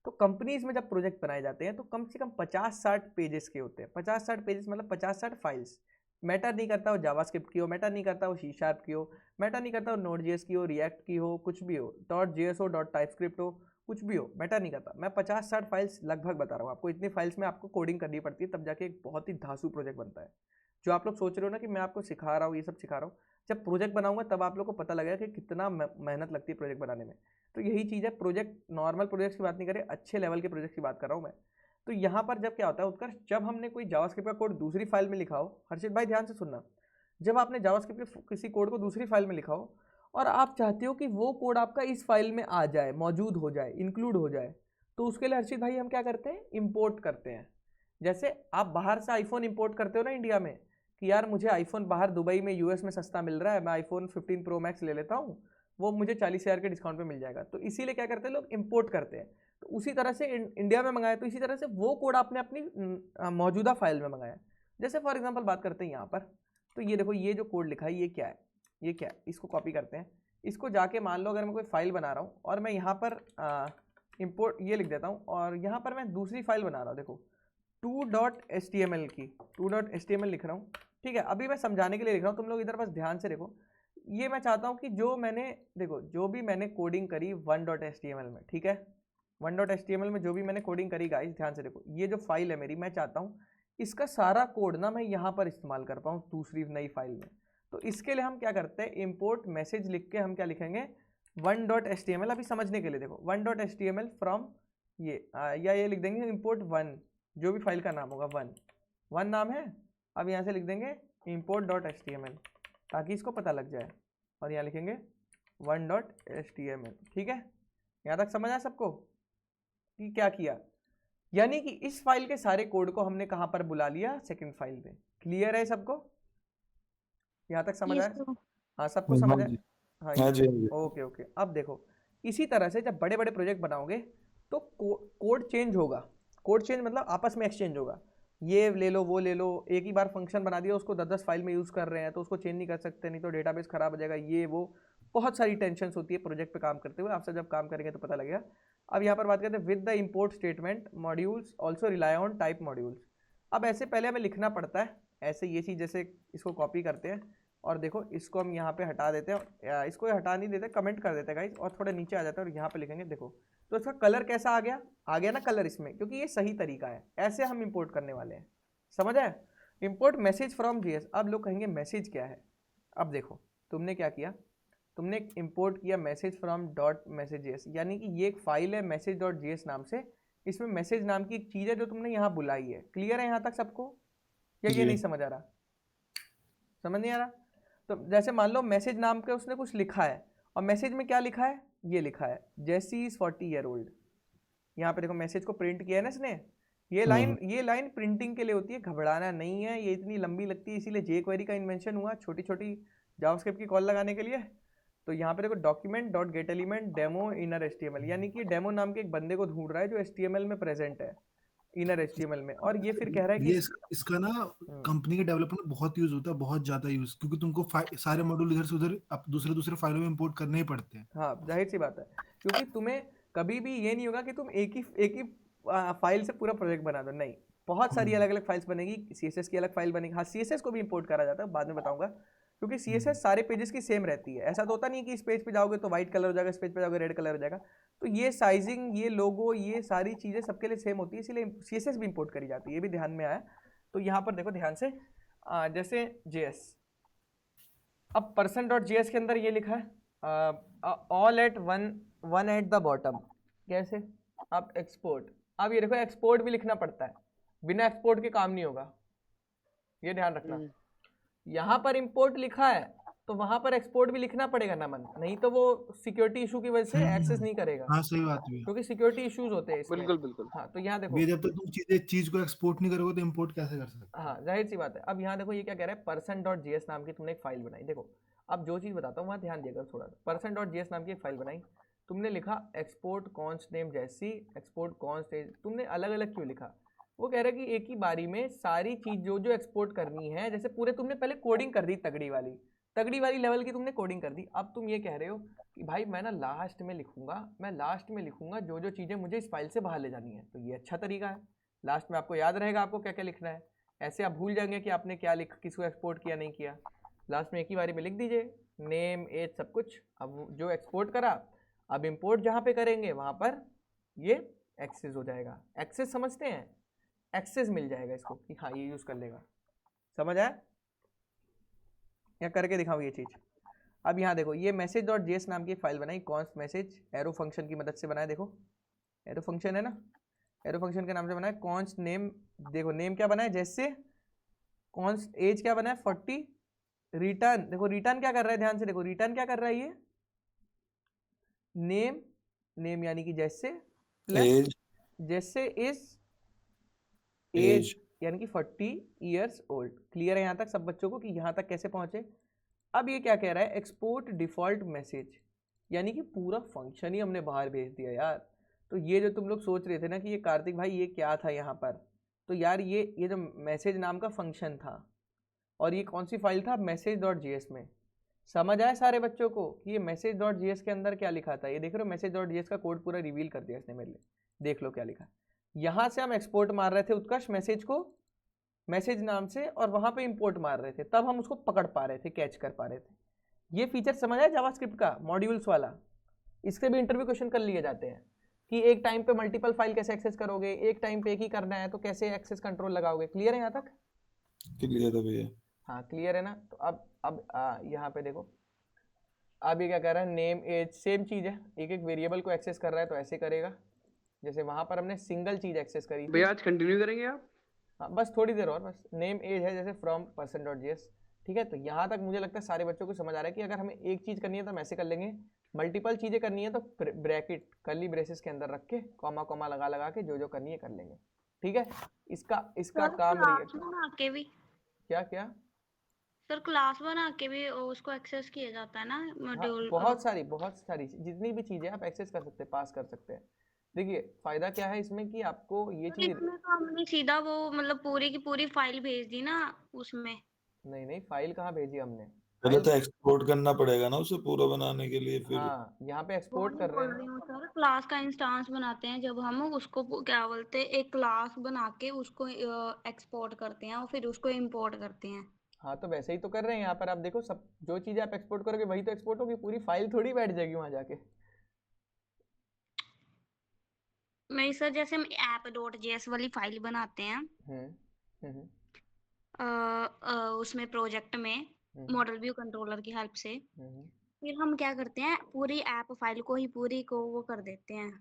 Speaker 1: तो कंपनीज में जब प्रोजेक्ट बनाए जाते हैं तो कम से कम 50-60 पेजेस के होते हैं। 50-60 पेजेस मतलब 50-60 फाइल्स। मैटर नहीं करता वो जावास्क्रिप्ट की हो, मैटर नहीं करता वो C# की हो, मैटर नहीं करता वो Node.js की हो, रिएक्ट की हो, कुछ भी हो, .js हो, .typescript हो, कुछ भी हो, मैटर नहीं करता। मैं 50-60 फाइल्स लगभग बता रहा हूँ आपको। इतनी फाइल्स में आपको कोडिंग करनी पड़ती है, तब जाके एक बहुत ही धांसू प्रोजेक्ट बनता है। जो आप लोग सोच रहे हो ना कि मैं आपको सिखा रहा हूँ, ये सब सिखा रहा हूँ, जब प्रोजेक्ट बनाऊंगा तब आप लोग को पता लगेगा कि कितना मेहनत लगती है प्रोजेक्ट बनाने में। तो यही चीज़ है, प्रोजेक्ट नॉर्मल प्रोजेक्ट्स की बात नहीं करें, अच्छे लेवल के प्रोजेक्ट की बात कर रहा हूँ मैं। तो यहाँ पर जब क्या होता है उत्कर्ष, जब हमने कोई जावास्क्रिप्ट का कोड दूसरी फाइल में लिखा हो, हर्षित भाई ध्यान से सुनना, जब आपने जावास्क्रिप्ट के किसी कोड को दूसरी फाइल में लिखा हो और आप चाहते हो कि वो कोड आपका इस फाइल में आ जाए, मौजूद हो जाए, इंक्लूड हो जाए, तो उसके लिए हर्षित भाई हम क्या करते हैं, इंपोर्ट करते हैं। जैसे आप बाहर से आईफोन इंपोर्ट करते हो ना इंडिया में, कि यार मुझे आईफोन बाहर दुबई में US में सस्ता मिल रहा है, मैं आईफोन 15 Pro Max ले लेता हूँ, वो मुझे 40,000 के डिस्काउंट पे मिल जाएगा। तो इसीलिए क्या करते हैं लोग, इंपोर्ट करते हैं। तो उसी तरह से इंडिया में मंगाया, तो इसी तरह से वो कोड आपने अपनी मौजूदा फाइल में मंगाया। जैसे फॉर एग्जांपल बात करते हैं यहाँ पर, तो ये देखो ये जो कोड लिखा है ये क्या है, ये क्या है, इसको कॉपी करते हैं। इसको जाके मान लो अगर मैं कोई फाइल बना रहा हूँ और मैं यहाँ पर इंपोर्ट ये लिख देता हूँ और यहाँ पर मैं दूसरी फाइल बना रहा हूँ, देखो 2.html की 2.html लिख रहा हूँ, ठीक है। अभी मैं समझाने के लिए लिख रहा हूँ, तुम लोग इधर बस ध्यान से देखो। ये मैं चाहता हूँ कि जो मैंने देखो जो भी मैंने कोडिंग करी 1.html में, ठीक है, 1.html में जो भी मैंने कोडिंग करी गाइस ध्यान से देखो, ये जो फाइल है मेरी, मैं चाहता हूँ इसका सारा कोड ना मैं यहाँ पर इस्तेमाल कर पाऊँ दूसरी नई फाइल में। तो इसके लिए हम क्या करते हैं, इम्पोर्ट मैसेज लिख के हम क्या लिखेंगे, 1.html। अभी समझने के लिए देखो 1.html फ्रॉम ये या ये लिख देंगे इम्पोर्ट 1, जो भी फाइल का नाम होगा 1 नाम है। अब यहाँ से लिख देंगे import.html ताकि इसको पता लग जाए, और यहाँ लिखेंगे 1.html, ठीक है। यहाँ तक समझ आया सबको कि क्या किया, यानी कि इस फाइल के सारे कोड को हमने कहाँ पर बुला लिया, सेकंड फाइल में। क्लियर है सबको, यहाँ तक समझ आया? हाँ सबको समझ आया? हाँ जी। ओके। अब देखो इसी तरह से जब बड़े बड़े प्रोजेक्ट बनाओगे तो कोड चेंज होगा, कोड चेंज मतलब आपस में एक्सचेंज होगा, ये ले लो वो ले लो, एक ही बार फंक्शन बना दिया उसको 10-10 फाइल में यूज़ कर रहे हैं तो उसको चेंज नहीं कर सकते, नहीं तो डेटाबेस खराब हो जाएगा, ये वो बहुत सारी टेंशन होती है प्रोजेक्ट पे काम करते हुए। आपसे जब काम करेंगे तो पता लगेगा। अब यहाँ पर बात करते हैं with the import statement modules also rely on type modules. अब ऐसे पहले हमें लिखना पड़ता है, ऐसे ये चीज़ जैसे इसको कॉपी करते हैं और देखो इसको हम यहाँ पे हटा देते हैं, इसको हटा नहीं देते, कमेंट कर देते हैं गाइस, और थोड़ा नीचे आ जाता है और यहाँ पे लिखेंगे देखो, तो इसका कलर कैसा आ गया ना कलर इसमें, क्योंकि ये सही तरीका है, ऐसे हम इंपोर्ट करने वाले हैं। समझ आए? Import message from GS. अब लोग कहेंगे मैसेज क्या है? अब देखो तुमने क्या किया, तुमने इंपोर्ट किया message from dot message GS, यानी कि ये एक फाइल है मैसेज डॉट जीएस नाम से, इसमें मैसेज नाम की एक चीज़ है जो तुमने यहाँ बुलाई है। क्लियर है यहाँ तक सबको, या ये नहीं समझ आ रहा? समझ नहीं आ रहा? तो जैसे मान लो मैसेज नाम के उसने कुछ लिखा है, और मैसेज में क्या लिखा है, ये लिखा है जेसी इज 40 ईयर ओल्ड। यहाँ पे देखो मैसेज को प्रिंट किया है ना इसने, ये लाइन प्रिंटिंग के लिए होती है, घबराना नहीं है, ये इतनी लंबी लगती है, इसीलिए जे क्वेरी का इन्वेंशन हुआ, छोटी छोटी जावास्क्रिप्ट की कॉल लगाने के लिए। तो यहाँ पे देखो document dot get element demo inner HTML, यानी कि डेमो नाम के एक बंदे को ढूंढ रहा है जो एचटीएमएल में प्रेजेंट है, इनर एचटीएमएल में। और ये फिर कह रहा है कि
Speaker 3: इसका ना कंपनी के डेवलपमेंट बहुत यूज होता है, बहुत ज्यादा यूज, क्योंकि तुमको सारे मॉड्यूल इधर से उधर दूसरे फाइलों में इंपोर्ट करने ही पड़ते हैं।
Speaker 1: हाँ जाहिर सी बात है, क्योंकि तुम्हें कभी भी ये नहीं होगा कि तुम एक ही फाइल से पूरा प्रोजेक्ट बना दो, नहीं, बहुत सारी अलग अलग फाइल्स बनेगी, सीएसएस की अलग फाइल बनेगी। हाँ सीएसएस को भी इंपोर्ट करा जाता है, बाद में बताऊंगा, क्योंकि सीएसएस सारे पेजेस की सेम रहती है। ऐसा तो होता नहीं कि इस पेज पे जाओगे तो व्हाइट कलर हो जाएगा, इस पेज पे जाओगे रेड कलर हो जाएगा। तो ये साइजिंग, ये लोगो, ये सारी चीज़ें सबके लिए सेम होती है, इसीलिए सीएसएस भी इंपोर्ट करी जाती है, ये भी ध्यान में आया। तो यहाँ पर देखो ध्यान से, जैसे जेएस, अब person.js के अंदर ये लिखा है all at one at the bottom, कैसे? अब एक्सपोर्ट, अब ये देखो एक्सपोर्ट भी लिखना पड़ता है, बिना एक्सपोर्ट के काम नहीं होगा, ये ध्यान रखना। यहाँ पर इंपोर्ट लिखा है तो वहां पर एक्सपोर्ट भी लिखना पड़ेगा ना मन, नहीं तो वो सिक्योरिटी इशू की वजह से एक्सेस नहीं करेगा।
Speaker 3: हाँ सही बात है,
Speaker 1: क्योंकि सिक्योरिटी इश्यूज होते हैं इसमें।
Speaker 2: बिल्कुल बिल्कुल।
Speaker 1: हाँ तो यहाँ देखो,
Speaker 3: जब तक तुम चीज को एक्सपोर्ट नहीं करोगे तो इंपोर्ट कैसे कर सकते?
Speaker 1: हाँ जाहिर सी बात है। अब यहाँ देखो ये क्या कह रहा है, person.js नाम की तुमने एक फाइल बनाई। देखो अब जो चीज़ बताता हूँ वहाँ ध्यान देगा थोड़ा सा। person.js नाम की एक फाइल बनाई, तुमने लिखा एक्सपोर्ट कॉन्स्ट नेम जैसी, एक्सपोर्ट कॉन्स्ट, तुमने अलग अलग क्यों लिखा? वो कह रहा है कि एक ही बारी में सारी चीज़ जो एक्सपोर्ट करनी है, जैसे पूरे तुमने पहले कोडिंग कर दी, तगड़ी वाली लेवल की तुमने कोडिंग कर दी। अब तुम ये कह रहे हो कि भाई मैं ना लास्ट में लिखूंगा जो चीज़ें मुझे इस फाइल से बाहर ले जानी है। तो ये अच्छा तरीका है, लास्ट में आपको याद रहेगा आपको क्या क्या लिखना है, ऐसे आप भूल जाएंगे कि आपने क्या किसको एक्सपोर्ट किया नहीं किया। लास्ट में एक ही बारी में लिख दीजिए नेम एज सब कुछ। अब जो एक्सपोर्ट करा, अब इंपोर्ट जहाँ पे करेंगे वहाँ पर ये एक्सेस हो जाएगा। एक्सेस समझते हैं, एक्सेस मिल जाएगा इसको कि हाँ ये यूज़ कर लेगा। समझ आया? या करके दिखाऊँ ये चीज़। अब यहाँ देखो ये मैसेज.js नाम की फाइल बनाई, कॉन्स्ट मैसेज एरो फंक्शन की मदद से बनाया। देखो एरो फंक्शन है ना, एरो फंक्शन के नाम से बनाया। कॉन्स्ट नेम, देखो नेम क्या बनाया जैसे, कॉन्स्ट एज क्या बनाया 40, रिटर्न, देखो रिटर्न क्या कर रहा है, ध्यान से देखो रिटर्न क्या कर रहा है, ये नेम यानी कि जैसे प्लस जैसे इज एज यानी कि 40 ईयर्स ओल्ड। क्लियर है यहाँ तक सब बच्चों को कि यहाँ तक कैसे पहुँचे? अब ये क्या कह रहा है, एक्सपोर्ट डिफॉल्ट मैसेज, यानी कि पूरा फंक्शन ही हमने बाहर भेज दिया यार। तो ये जो तुम लोग सोच रहे थे ना कि ये कार्तिक भाई ये क्या था यहाँ पर, तो यार ये जो मैसेज नाम का फंक्शन था और ये कौन सी फाइल था, मैसेज.js में। समझ आया सारे बच्चों को कि ये मैसेज.js के अंदर क्या लिखा था? ये देख रहे हो मैसेज.js का कोड पूरा रिवील कर दिया इसने मेरे लिए, देख लो क्या लिखा। यहाँ से हम एक्सपोर्ट मार रहे थे उत्कर्ष मैसेज को मैसेज नाम से, और वहाँ पे इंपोर्ट मार रहे थे, तब हम उसको पकड़ पा रहे थे, कैच कर पा रहे थे। ये फीचर समझ आया जावास्क्रिप्ट का मॉड्यूल्स वाला? इसके भी इंटरव्यू क्वेश्चन कर लिए जाते हैं कि एक टाइम पे मल्टीपल फाइल कैसे एक्सेस करोगे, एक टाइम पे एक ही करना है तो कैसे एक्सेस कंट्रोल लगाओगे। क्लियर है यहाँ तक?
Speaker 4: क्लियर है भैया।
Speaker 1: हाँ क्लियर है ना। तो अब यहाँ पे देखो, अब ये क्या कर रहा है, नेम एज सेम चीज़ है, एक एक वेरिएबल को एक्सेस कर रहा है तो ऐसे करेगा जैसे वहाँ पर हमने सिंगल चीज़ एक्सेस करी थी।
Speaker 2: भैया आज कंटिन्यू करेंगे आप?
Speaker 1: हाँ बस थोड़ी देर और, बस नेम एज है जैसे फ्रॉम person.js। ठीक है, तो यहाँ तक मुझे लगता है सारे बच्चों को समझ आ रहा है कि अगर हमें एक चीज़ करनी है तो हम ऐसे कर लेंगे, मल्टीपल चीज़ें करनी है तो ब्रैकेट कर्ली ब्रेसेस के अंदर रख के कॉमा कॉमा लगा के जो करनी है कर लेंगे। ठीक है, इसका काम रही है क्या
Speaker 6: सर क्लास बना के भी उसको एक्सेस किया जाता है ना मॉड्यूल।
Speaker 1: बहुत सारी जितनी भी चीज़ें आप एक्सेस कर सकते हैं, पास कर सकते हैं। देखिए फायदा क्या है इसमें कि आपको ये
Speaker 6: तो
Speaker 1: चीज
Speaker 6: इसमें तो हमने सीधा वो मतलब पूरी की पूरी फाइल भेज दी ना उसमें।
Speaker 1: नहीं फाइल कहाँ भेजी हमने,
Speaker 4: पहले
Speaker 1: फाइल
Speaker 4: तो एक्सपोर्ट करना पड़ेगा ना उसे पूरा बनाने के लिए, फिर
Speaker 1: हाँ यहाँ पे
Speaker 6: वो
Speaker 1: एक्सपोर्ट
Speaker 6: नहीं
Speaker 1: कर रहे
Speaker 6: बोल
Speaker 1: हैं
Speaker 6: रही
Speaker 1: ना।
Speaker 6: हूँ सर, क्लास का इंस्टांस बनाते हैं जब हम उसको क्या बोलते हैं, एक क्लास बना के उसको एक्सपोर्ट करते हैं और फिर उसको इंपोर्ट करते हैं।
Speaker 1: हाँ तो वैसे ही तो कर रहे हैं यहाँ पर, आप देखो सब जो चीजें आप एक्सपोर्ट करोगे वही तो एक्सपोर्ट होगी, पूरी फाइल थोड़ी बैठ जाएगी वहां जाके।
Speaker 6: नहीं सर, जैसे हम app.js वाली फाइल बनाते हैं
Speaker 1: हम्म
Speaker 6: उसमें प्रोजेक्ट में
Speaker 1: हम्म
Speaker 6: मॉडल व्यू कंट्रोलर की हेल्प से,
Speaker 1: हम्म।
Speaker 6: फिर हम क्या करते हैं पूरी ऐप फाइल को ही पूरी को वो कर देते हैं।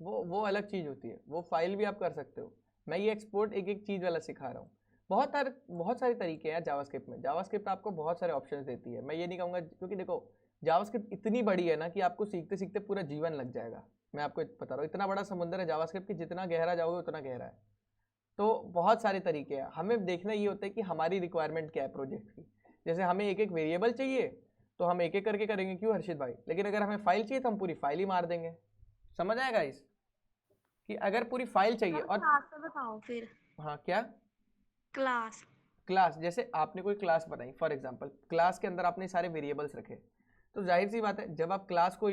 Speaker 1: वो अलग चीज होती है, वो फाइल भी आप कर सकते हो। मैं ये एक्सपोर्ट एक एक चीज वाला सिखा रहा हूँ। बहुत सारे तरीके हैं जावास्क्रिप्ट में। जावास्क्रिप्ट आपको बहुत सारे ऑप्शंस देती है, मैं ये नहीं कहूँगा, क्योंकि देखो जावास्क्रिप्ट इतनी बड़ी है ना कि आपको सीखते सीखते पूरा जीवन लग जाएगा। मैं आपको बता रहा हूँ, इतना बड़ा समुंदर है जावास्क्रिप्ट कि जितना गहरा जाओगे उतना गहरा है। तो बहुत सारे तरीके हैं, हमें देखना ये होता है कि हमारी रिक्वायरमेंट क्या है प्रोजेक्ट की। जैसे हमें एक एक वेरिएबल चाहिए तो हम एक एक करके करेंगे, क्यों हर्षित भाई, लेकिन अगर हमें फाइल चाहिए तो हम पूरी फाइल ही मार देंगे। समझ आएगा इस कि अगर पूरी फाइल चाहिए
Speaker 6: सर
Speaker 1: और
Speaker 6: क्लास का बताओ फिर।
Speaker 1: हाँ क्या,
Speaker 6: क्लास।
Speaker 1: क्लास जैसे आपने कोई क्लास बनाई फॉर एग्जांपल, क्लास के अंदर आपने सारे वेरिएबल्स रखे, तो जाहिर सी बात है जब आप क्लास को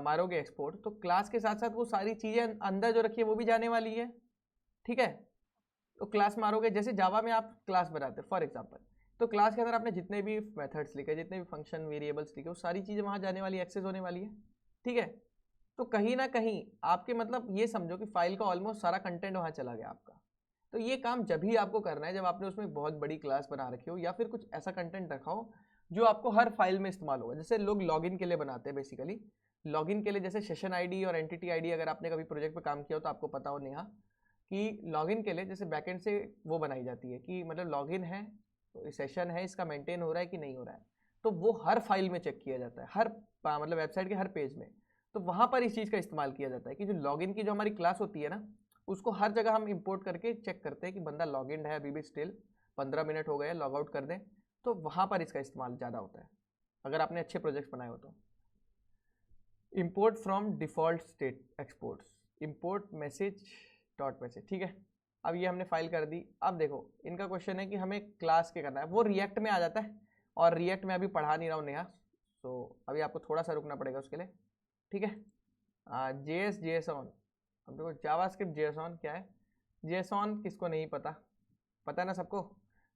Speaker 1: मारोगे एक्सपोर्ट, तो क्लास के साथ साथ वो सारी चीज़ें अंदर जो रखी है वो भी जाने वाली है। ठीक है, तो क्लास मारोगे, जैसे जावा में आप क्लास बनाते हो फॉर एग्जांपल, तो क्लास के अंदर आपने जितने भी मेथड्स लिखे, जितने भी फंक्शन वेरिएबल्स लिखे, वो सारी चीज़ें वहाँ जाने वाली, एक्सेस होने वाली है। ठीक है, तो कहीं ना कहीं आपके मतलब ये समझो कि फाइल का ऑलमोस्ट सारा कंटेंट वहाँ चला गया आपका। तो ये काम जब भी आपको करना है जब आपने उसमें बहुत बड़ी क्लास बना रखी हो या फिर कुछ ऐसा कंटेंट रखा हो जो आपको हर फाइल में इस्तेमाल होगा। जैसे लोग लॉगिन के लिए बनाते हैं बेसिकली, लॉगिन के लिए जैसे सेशन आईडी और एंटिटी आईडी, अगर आपने कभी प्रोजेक्ट पे काम किया हो तो आपको पता हो नेहा कि लॉगिन के लिए जैसे बैकएंड से वो बनाई जाती है कि मतलब लॉगिन है तो सेशन है, इसका मेंटेन हो रहा है कि नहीं हो रहा है, तो वो हर फाइल में चेक किया जाता है, हर मतलब वेबसाइट के हर पेज में। तो वहाँ पर इस चीज़ का इस्तेमाल किया जाता है कि जो लॉगिन की जो हमारी क्लास होती है ना, उसको हर जगह हम इंपोर्ट करके चेक करते हैं कि बंदा लॉगिन है अभी भी स्टिल, 15 मिनट हो गए, लॉग आउट कर दें, तो वहाँ पर इसका इस्तेमाल ज़्यादा होता है अगर आपने अच्छे प्रोजेक्ट्स बनाए हो तो। Import from default state exports, import message dot message. ठीक है, अब ये हमने फाइल कर दी। अब देखो इनका क्वेश्चन है कि हमें क्लास के करना है, वो रिएक्ट में आ जाता है और रिएक्ट में अभी पढ़ा नहीं रहा हूँ नेहा, तो अभी आपको थोड़ा सा रुकना पड़ेगा उसके लिए। ठीक है, JS अब देखो जावास्क्रिप्ट JSON क्या है, JSON किसको नहीं पता, पता है ना सबको।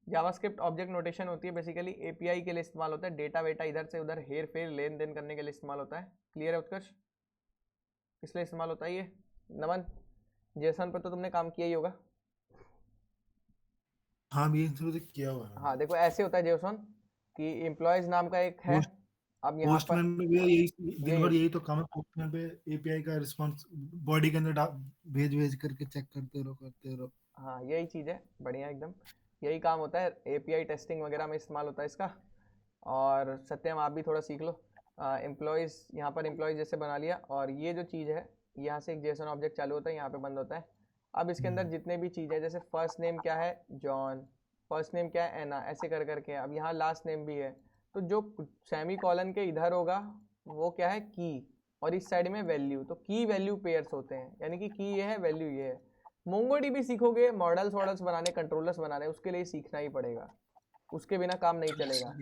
Speaker 1: जावास्क्रिप्ट ऑब्जेक्ट नोटेशन होती है, बेसिकली API के लिए इस्तेमाल होता है, डेटा वेटा इधर से उधर हेर फेर लेन देन करने के लिए इस्तेमाल होता है। क्लियर है उत्कर्ष, किस लिए इस्तेमाल होता है ये? नमन, JSON पर तो तुमने काम किया ही होगा।
Speaker 3: हाँ ये किया हुआ है।
Speaker 1: हाँ देखो ऐसे होता है JSON कि एम्प्लॉयज नाम का एक है, अब यहाँ पर
Speaker 3: पोस्टमैन में भी यही दिन भर यही तो काम है, पोस्टमैन पे एपीआई का रिस्पांस बॉडी के अंदर भेज करके चेक करते रहो।
Speaker 1: हाँ यही चीज़ है, बढ़िया एकदम, यही काम होता है, API टेस्टिंग वगैरह में इस्तेमाल होता है इसका। और सत्यम आप भी थोड़ा सीख लो। एम्प्लॉयज़, यहाँ पर एम्प्लॉयज़ जैसे बना लिया, और ये जो चीज़ है यहाँ से एक JSON ऑब्जेक्ट चालू होता है, यहाँ पे बंद होता है। अब इसके अंदर जितने भी चीज़ है, जैसे फर्स्ट नेम क्या है जॉन, फर्स्ट नेम क्या है एना, ऐसे कर करके, अब यहाँ लास्ट नेम भी है, तो जो सेमी कॉलन के इधर होगा वो क्या है की, और इस साइड में वैल्यू, तो की वैल्यू पेयर्स होते हैं, यानी कि की ये है वैल्यू ये है। मोंगोडीबी सीखोगे, मॉडल्स बनाने, कंट्रोलर्स बनाने, उसके लिए सीखना ही पड़ेगा, उसके बिना काम नहीं चलेगा।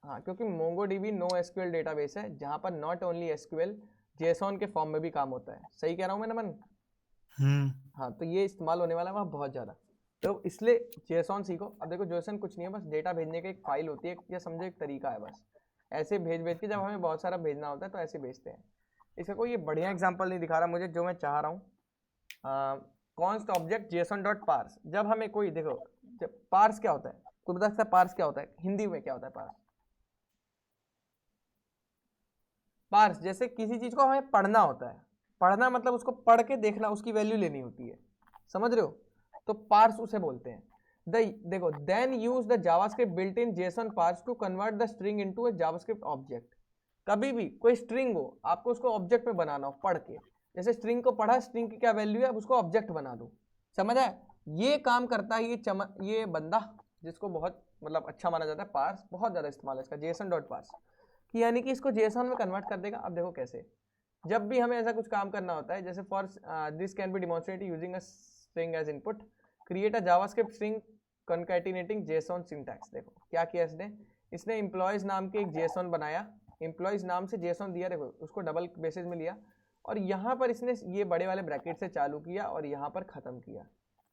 Speaker 1: हाँ क्योंकि मोंगोडीबी नो एसक्यूएल डेटाबेस है जहाँ पर नॉट ओनली एसक्यूएल JSON के फॉर्म में भी काम होता है। सही कह रहा हूँ मैं नमन? हाँ तो ये इस्तेमाल होने वाला है वहाँ बहुत ज़्यादा, तो इसलिए JSON सीखो। अब देखो JSON कुछ नहीं है, बस डेटा भेजने की एक फाइल होती है, या समझो एक तरीका है, बस ऐसे भेज के जब हमें बहुत सारा भेजना होता है तो ऐसे भेजते हैं। इसका कोई ये बढ़िया एग्जांपल नहीं दिखा रहा मुझे जो मैं चाह रहा हूँ। Const object JSON dot parse, जब हमें कोई देखो, जब पार्स क्या होता है, कोई बता सकता है पार्स क्या होता है हिंदी में? क्या होता है पार्स? पार्स जैसे किसी चीज को हमें पढ़ना होता है, पढ़ना मतलब उसको पढ़ के देखना, उसकी वैल्यू लेनी होती है, समझ रहे हो? तो पार्स उसे बोलते हैं। देखो then use the JavaScript built in JSON parse to convert the string into a JavaScript object. कभी भी कोई स्ट्रिंग हो, आपको उसको ऑब्जेक्ट में बनाना हो पढ़ के, जैसे स्ट्रिंग को पढ़ा, स्ट्रिंग की क्या वैल्यू है, अब उसको ऑब्जेक्ट बना दो। समझ आए? ये काम करता है ये बंदा जिसको बहुत मतलब अच्छा माना जाता है, पार्स बहुत ज्यादा इस्तेमाल है इसका, JSON डॉट पार्स, कि यानी कि इसको JSON में कन्वर्ट कर देगा। अब देखो कैसे, जब भी हमें ऐसा कुछ काम करना होता है, जैसे for this can be demonstrated using a string as input, create a JavaScript string concatenating JSON syntax. देखो क्या किया इसने एम्प्लॉयज नाम के एक जेसॉन बनाया, एम्प्लॉयज नाम से जेसॉन दिया, देखो उसको डबल बेसिस में लिया और यहाँ पर इसने ये बड़े वाले ब्रैकेट से चालू किया और यहाँ पर खत्म किया।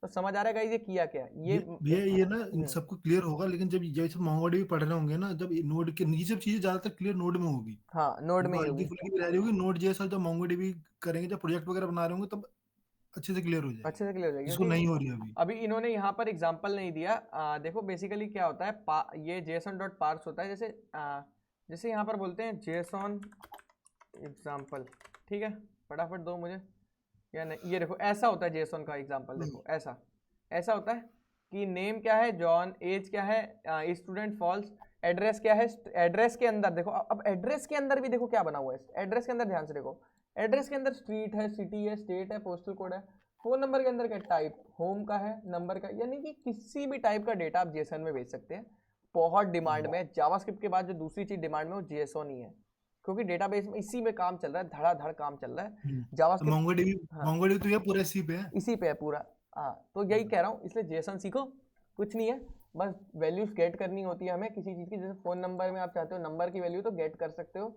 Speaker 1: तो समझ आ रहा है गाइस ये किया क्या?
Speaker 3: ये ना इन सबको क्लियर होगा, लेकिन जब जैसे मोंगोडीबी पढ़ रहे होंगे ना, जब नोड के ये सब चीजें ज्यादातर क्लियर नोड में होगी।
Speaker 1: हाँ नोड में ही
Speaker 3: हल्की
Speaker 1: होगी।
Speaker 3: फुल्की भी रह रही होगी नोड जैसा, जब मोंगोडीबी करेंगे, जब प्रोजेक्ट वगैरह बना रहे होंगे तब अच्छे से क्लियर हो जाएगी,
Speaker 1: अच्छे से क्लियर हो जाएगी
Speaker 3: जिसको नहीं हो रही अभी।
Speaker 1: अभी इन्होंने यहाँ पर एग्जांपल नहीं दिया। देखो बेसिकली क्या होता है, ये json.parse होता है, जैसे यहाँ पर बोलते हैं json एग्जाम्पल, ठीक है फटाफट दो मुझे, या नहीं ये देखो ऐसा होता है जेसन का एग्जांपल। देखो ऐसा होता है कि नेम क्या है जॉन, एज क्या है स्टूडेंट, फॉल्स, एड्रेस क्या है, एड्रेस के अंदर देखो, अब एड्रेस के अंदर भी देखो क्या बना हुआ है, एड्रेस के अंदर ध्यान से देखो, एड्रेस के अंदर स्ट्रीट है, सिटी है, स्टेट है, पोस्टल कोड है, फोन नंबर के अंदर क्या टाइप होम का है, नंबर का, यानी कि किसी भी टाइप का डेटा आप जेसन में भेज सकते हैं। बहुत डिमांड में जावास्क्रिप्ट के बाद जो दूसरी चीज डिमांड में वो जेसन ही है, क्योंकि डेटाबेस में इसी में काम चल रहा है, धड़ाधड़ काम चल रहा है जावास्क्रिप्ट।
Speaker 3: मोंगोडीबी तो ये पूरा
Speaker 1: इसी पे है पूरा। हाँ तो यही कह रहा हूँ, इसलिए जेसन सीखो, कुछ नहीं है, बस वैल्यूज गेट करनी होती है हमें किसी चीज़ की। जैसे फोन नंबर में आप चाहते हो नंबर की वैल्यू तो गेट कर सकते हो,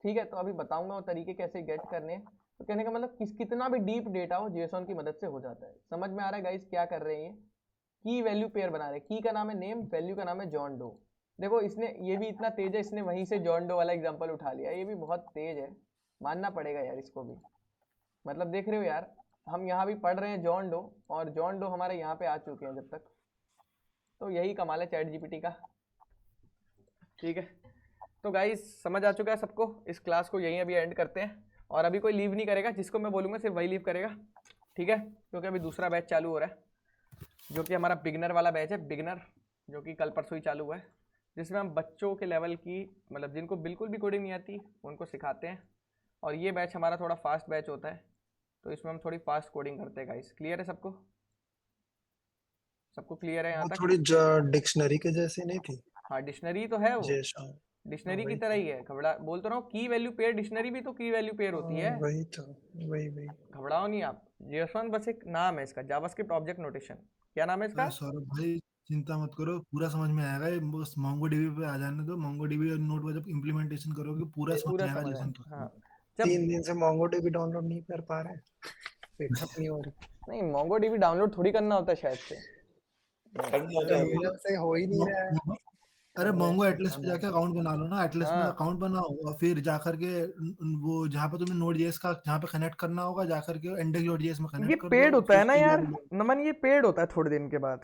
Speaker 1: ठीक है। तो अभी बताऊंगा वो तरीके कैसे गेट करने हैं। तो कहने का मतलब कितना भी डीप डेटा हो जेसन की मदद से हो जाता है। समझ में आ रहा है गाइस क्या कर रहे हैं? की वैल्यू पेयर बना रहे हैं, की का नाम है नेम, वैल्यू का नाम है जॉन डो। देखो इसने ये भी इतना तेज है, इसने वहीं से जॉन डो वाला एग्जांपल उठा लिया, ये भी बहुत तेज है, मानना पड़ेगा यार इसको भी। मतलब देख रहे हो यार, हम यहाँ भी पढ़ रहे हैं जॉन डो, और जॉन डो हमारे यहाँ पे आ चुके हैं जब तक। तो यही कमाल है चैट जीपीटी का, ठीक है। तो गाइस समझ आ चुका है सबको, इस क्लास को यहीं अभी एंड करते हैं, और अभी कोई लीव नहीं करेगा, जिसको मैं बोलूँगा सिर्फ वही लीव करेगा, ठीक है। क्योंकि अभी दूसरा बैच चालू हो रहा है, जो कि हमारा बिगनर वाला बैच है, बिगनर, जो कि कल परसों ही चालू हुआ है, जिसमें हम बच्चों के लेवल की, मतलब जिनको बिल्कुल भी कोडिंग नहीं आती उनको सिखाते हैं। और ये बैच हमारा थोड़ा फास्ट बैच होता है, तो इसमें हम थोड़ी फास्ट कोडिंग करते हैं गाइस। क्लियर है सबको? सबको क्लियर है यहाँ तक?
Speaker 8: थोड़ी डिक्शनरी के जैसी नहीं थी?
Speaker 1: हाँ डिक्शनरी तो है वो, डिक्शनरी की तरह ही है। घबरा बोल तो रहा हूँ, की वैल्यू पेयर, डिक्शनरी भी तो की वैल्यू पेयर होती है।
Speaker 8: वही तो, वही
Speaker 1: घबराओ नहीं आप। जेसन बस एक नाम है इसका, जावास्क्रिप्ट ऑब्जेक्ट नोटेशन। क्या नाम है इसका?
Speaker 3: सौरभ भाई चिंता मत करो, पूरा समझ में आएगा, ये बस मोंगोडीबी पे आ जाने दो। मोंगोडीबी और नोड पर जब इम्प्लीमेंटेशन करोगे पूरा समझ में आएगा जेसन तो।
Speaker 1: हाँ
Speaker 8: 3 दिन से मोंगोडीबी डाउनलोड नहीं कर पा रहे, पिकअप नहीं हो रही।
Speaker 1: नहीं मोंगोडीबी डाउनलोड थोड़ी करना होता है शायद से,
Speaker 8: से हो ही नहीं रहा है।
Speaker 3: अरे मोंगो एटलस पे जाके अकाउंट बना लो ना, एटलस में अकाउंट बनाओ और फिर जाकर के वो जहाँ पे तुम्हें नोड.जेएस का जहाँ पे कनेक्ट करना होगा जाकर के index.js में कनेक्ट कर दो।
Speaker 1: पेड होता है ना यार नमन, ये पेड होता है थोड़े दिन के बाद।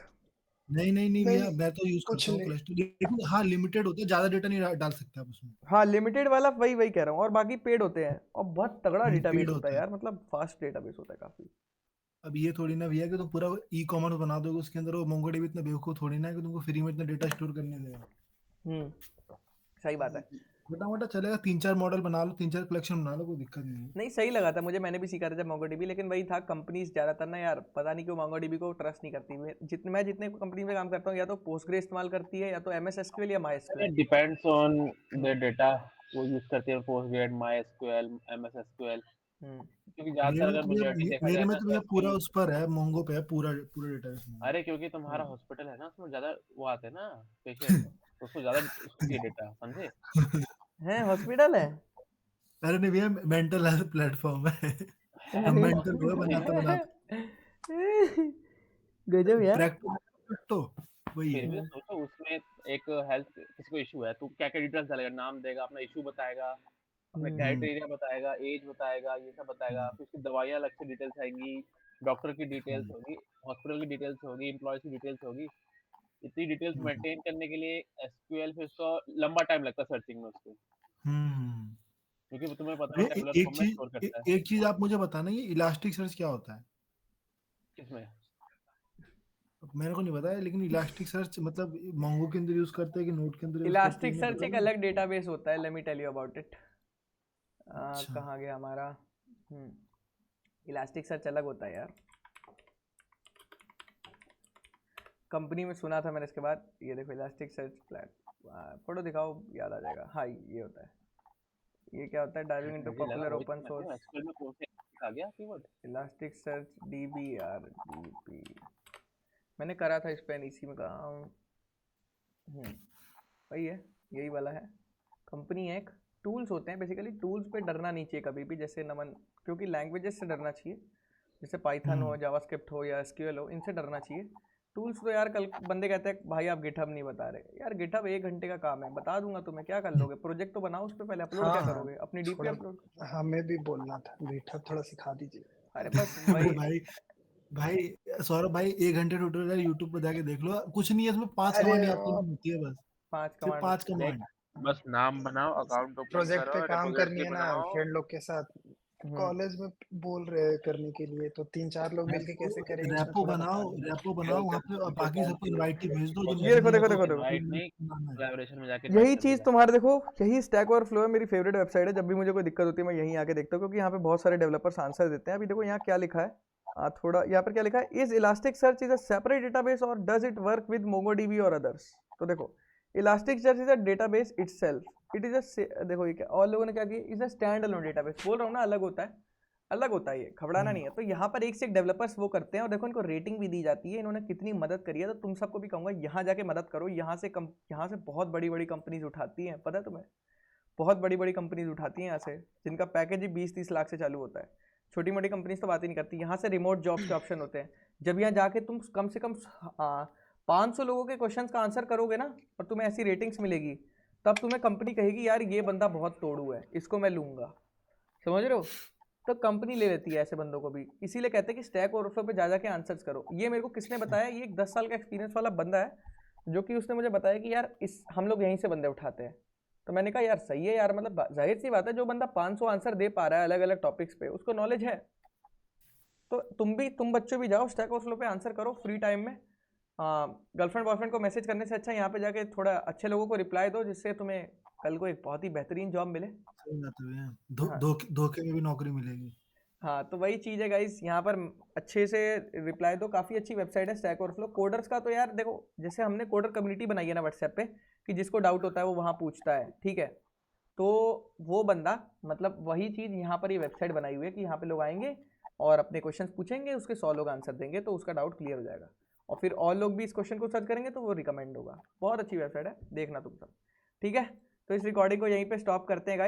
Speaker 3: नहीं भैया, मैं तो यूज करता हूँ क्लस्टर, लेकिन हाँ लिमिटेड होता है, ज्यादा डेटा नहीं डाल सकते आप उसमें।
Speaker 1: हाँ लिमिटेड वाला वही कह रहा हूँ, और बाकी पेड होते हैं, और बहुत तगड़ा डेटाबेस होता है यार, मतलब फास्ट डेटाबेस होता है काफी।
Speaker 3: अब ये थोड़ी ना भैया कि तुम पूरा ई कॉमर्स बना दोगे उसके अंदर, वो मोंगोडीबी इतना बेवकूफ थोड़ी ना है कि तुमको फ्री में इतना डेटा स्टोर करने देगा।
Speaker 1: सही बात है।
Speaker 3: मोटा चलेगा, 3-4 मॉडल बना लो, 3-4 कलेक्शन बना लो, कोई दिक्कत नहीं।
Speaker 1: सही लगा था मुझे, मैंने भी सीखा था जब मोंगोडीबी, लेकिन वही था कंपनीज ज्यादातर ना यार पता नहीं क्यों मोंगोडीबी को ट्रस्ट नहीं करती। मैं जितने कंपनी में काम करता हूँ या तो पोस्टग्रे इस्तेमाल करती है या तो MS SQL या MySQL।
Speaker 9: Depends on the data, वो यूज करते हैं पोस्टग्रेड, MySQL, MS SQL, क्योंकि ज्यादातर अगर मेजॉरिटी देखा
Speaker 3: मेरे
Speaker 9: जाए
Speaker 3: में
Speaker 9: ना
Speaker 3: तो ये पूरा उस पर है, मोंगो पे है पूरा डेटाबेस।
Speaker 9: अरे क्योंकि तुम्हारा हॉस्पिटल है ना, उसमें ज्यादा वो आते हैं ना पेशेंट, तो उसको ज्यादा चाहिए डेटा, समझे?
Speaker 1: है हॉस्पिटल है?
Speaker 3: अरे नहीं भैया, मेंटल हेल्थ प्लेटफॉर्म है, मेंटल वो बनाता
Speaker 1: गजब यार।
Speaker 3: तो वही
Speaker 9: फिर भी
Speaker 3: है।
Speaker 9: सोचो उसमें एक हेल्थ किसी को इशू है तो क्या क्या डिटेल्स डालेगा, नाम देगा, अपना इशू बताएगा, अपने क्राइटेरिया बताएगा, एज बताएगा, ये सब बताएगा, फिर उसकी दवाइयाँ अलग से डिटेल्स आएंगी, डॉक्टर की डिटेल्स होगी, हॉस्पिटल की डिटेल्स होगी, एम्प्लॉयज की डिटेल्स होगी। इतनी डिटेल्स मेंटेन करने के लिए SQL फिर उसको लंबा टाइम लगता है सर्चिंग में उसको, क्योंकि तुम्हें पता है टेबुलर फॉर्म में स्टोर करता है।
Speaker 3: एक चीज आप मुझे बताना, ये इलास्टिक सर्च क्या होता है?
Speaker 9: किसमें?
Speaker 3: मेरे को नहीं पता है, लेकिन इलास्टिक सर्च मतलब मोंगो के अंदर यूज करते हैं कि नोड के अंदर?
Speaker 1: इलास्टिक सर्च एक अलग डेटाबेस होता है, let me tell you about it. कहाँ गया हमारा? इलास्टिक सर्च अलग होता है यार, कंपनी में सुना था मैंने। इसके बाद ये देखो इलास्टिक सर्च फोटो दिखाओ, याद आ जाएगा। हाँ ये होता है ये क्या होता है? डाइविंग इनटू
Speaker 9: मुझे लगा
Speaker 1: पॉपुलर
Speaker 9: वही
Speaker 1: ओपन
Speaker 9: तो मैं
Speaker 1: सोर्स
Speaker 9: SQL में कौन से आ गया कीवर्ड।
Speaker 1: इलास्टिक सर्च DB मैंने करा था इस पे इसी में काम। वही है, यही वाला है। कंपनी है एक, टूल्स होते हैं बेसिकली। टूल्स पे डरना नहीं चाहिए कभी भी, जैसे नमन, क्योंकि लैंग्वेजेस से डरना चाहिए, जैसे पाइथन हो, जावास्क्रिप्ट हो या एसक्यूएल हो, इनसे डरना चाहिए। टूल्स तो यार कल बंदे कहते हैं भाई आप गिटहब नहीं बता रहे। यार गिटहब 1 घंटे का काम है, बता दूंगा तुम्हें, क्या कर लोगे? प्रोजेक्ट तो बनाओ उस पर, पहले अपलोड क्या
Speaker 8: हाँ
Speaker 1: करोगे? अपनी डीपी
Speaker 8: थोड़ा
Speaker 1: अपलोड।
Speaker 8: हमें भी बोलना था, गिटहब थोड़ा सिखा दीजिए।
Speaker 1: अरे बस वही
Speaker 3: भाई सौरभ भाई 1 घंटे ट्यूटोरियल यूट्यूब पे जाके देख लो, कुछ नहीं है इसमें, 5
Speaker 8: अरे
Speaker 3: कमांड याद करनी होती है बस,
Speaker 1: 5
Speaker 3: सिर्फ
Speaker 1: कमांड
Speaker 3: 5 कमांड।
Speaker 9: बस नाम बनाओ, अकाउंट ओपन
Speaker 8: प्रोजेक्ट
Speaker 9: करो,
Speaker 8: पे काम करनी
Speaker 9: रेपोजिटरी
Speaker 8: है ना
Speaker 9: बनाओ।
Speaker 8: फ्रेंड लोग के साथ, कॉलेज में बोल रहे हैं करने के लिए, तो 3-4 लोग मिलके कैसे करेंगे उसमें
Speaker 3: रैपो
Speaker 8: थोड़ा
Speaker 3: बनाओ,
Speaker 8: बता देना।
Speaker 3: रैपो बनाओ वहाँ पे, और बाकी सबको इनवाइट ही भेज दो जो
Speaker 1: ये देखो
Speaker 3: नहीं है
Speaker 1: देखो
Speaker 3: तो
Speaker 1: देखो
Speaker 9: इनवाइट नहीं, कोलैबोरेशन में जाके
Speaker 1: यही
Speaker 9: invite कर
Speaker 1: चीज़
Speaker 9: दिया।
Speaker 1: तुम्हारे देखो, यही स्टैक ओवरफ्लो है, मेरी फेवरेट वेबसाइट है। जब भी मुझे कोई दिक्कत होती है मैं यहीं आके देखता हूँ, क्योंकि यहाँ पे बहुत सारे डेवलपर्स आंसर देते हैं। अभी देखो यहाँ क्या लिखा है, थोड़ा यहाँ पर क्या लिखा है, is Elasticsearch is a separate database और does it work with MongoDB और अदर्स। तो देखो Elasticsearch is a database itself, it is a, देखो ये क्या और लोगों ने क्या किया, is a standalone database. बोल रहा हूँ ना, अलग होता है, अलग होता है, ये घबराना नहीं है। तो यहाँ पर एक से एक डेवलपर्स वो करते हैं, और देखो इनको रेटिंग भी दी जाती है, इन्होंने कितनी मदद करी है। तो तुम सबको भी कहूँगा यहाँ जाके मदद करो। यहाँ से बहुत बड़ी बड़ी कंपनीज उठाती हैं, पता है तुम्हें? बहुत बड़ी बड़ी कंपनीज उठाती हैं यहाँ से, जिनका पैकेज ही 20-30 लाख से चालू होता है। छोटी मोटी कंपनीज तो बात ही नहीं करती। यहाँ से रिमोट जॉब्स के ऑप्शन होते हैं। जब यहाँ जाके तुम कम से कम 500 लोगों के क्वेश्चन का आंसर करोगे ना, और तुम्हें ऐसी रेटिंग्स मिलेगी, तब तुम्हें कंपनी कहेगी यार ये बंदा बहुत तोड़ू है, इसको मैं लूँगा। समझ रहे हो? तो कंपनी ले लेती है ऐसे बंदों को भी। इसीलिए कहते हैं कि स्टैक ओवरफ्लो पे जा के आंसर्स करो। ये मेरे को किसने बताया? ये एक 10 साल का एक्सपीरियंस वाला बंदा है, जो कि उसने मुझे बताया कि यार हम लोग यहीं से बंदे उठाते हैं। तो मैंने कहा यार सही है यार, मतलब जाहिर सी बात है, जो बंदा 500 आंसर दे पा रहा है अलग अलग टॉपिक्स पे, उसको नॉलेज है। तो तुम बच्चों भी जाओ स्टैक ओवरफ्लो पे आंसर करो फ्री टाइम में। गर्लफ्रेंड बॉयफ्रेंड को मैसेज करने से अच्छा यहाँ पे जाके थोड़ा अच्छे लोगों को रिप्लाई दो, जिससे तुम्हें कल को एक बहुत ही बेहतरीन जॉब मिले।
Speaker 3: सही बात है भैया, धोखे में भी नौकरी मिलेगी।
Speaker 1: हाँ तो वही चीज़ है गाइस, यहाँ पर अच्छे से रिप्लाई दो। काफ़ी अच्छी वेबसाइट है स्टैक ओवरफ्लो। कोडर्स का तो यार देखो, जैसे हमने कोडर कम्युनिटी बनाई है ना व्हाट्सएप पे, कि जिसको डाउट होता है वो वहाँ पूछता है, ठीक है? तो वो बंदा, मतलब वही चीज़ यहाँ पर ये वेबसाइट बनाई हुई है कि यहाँ पे लोग आएंगे और अपने क्वेश्चन पूछेंगे, उसके 100 लोग आंसर देंगे, तो उसका डाउट क्लियर हो जाएगा। और फिर और लोग भी इस क्वेश्चन को सर्च करेंगे तो वो रिकमेंड होगा। बहुत अच्छी वेबसाइट है, देखना तुम सब, ठीक है? तो इस रिकॉर्डिंग को यहीं पे स्टॉप करते हैं गाइस।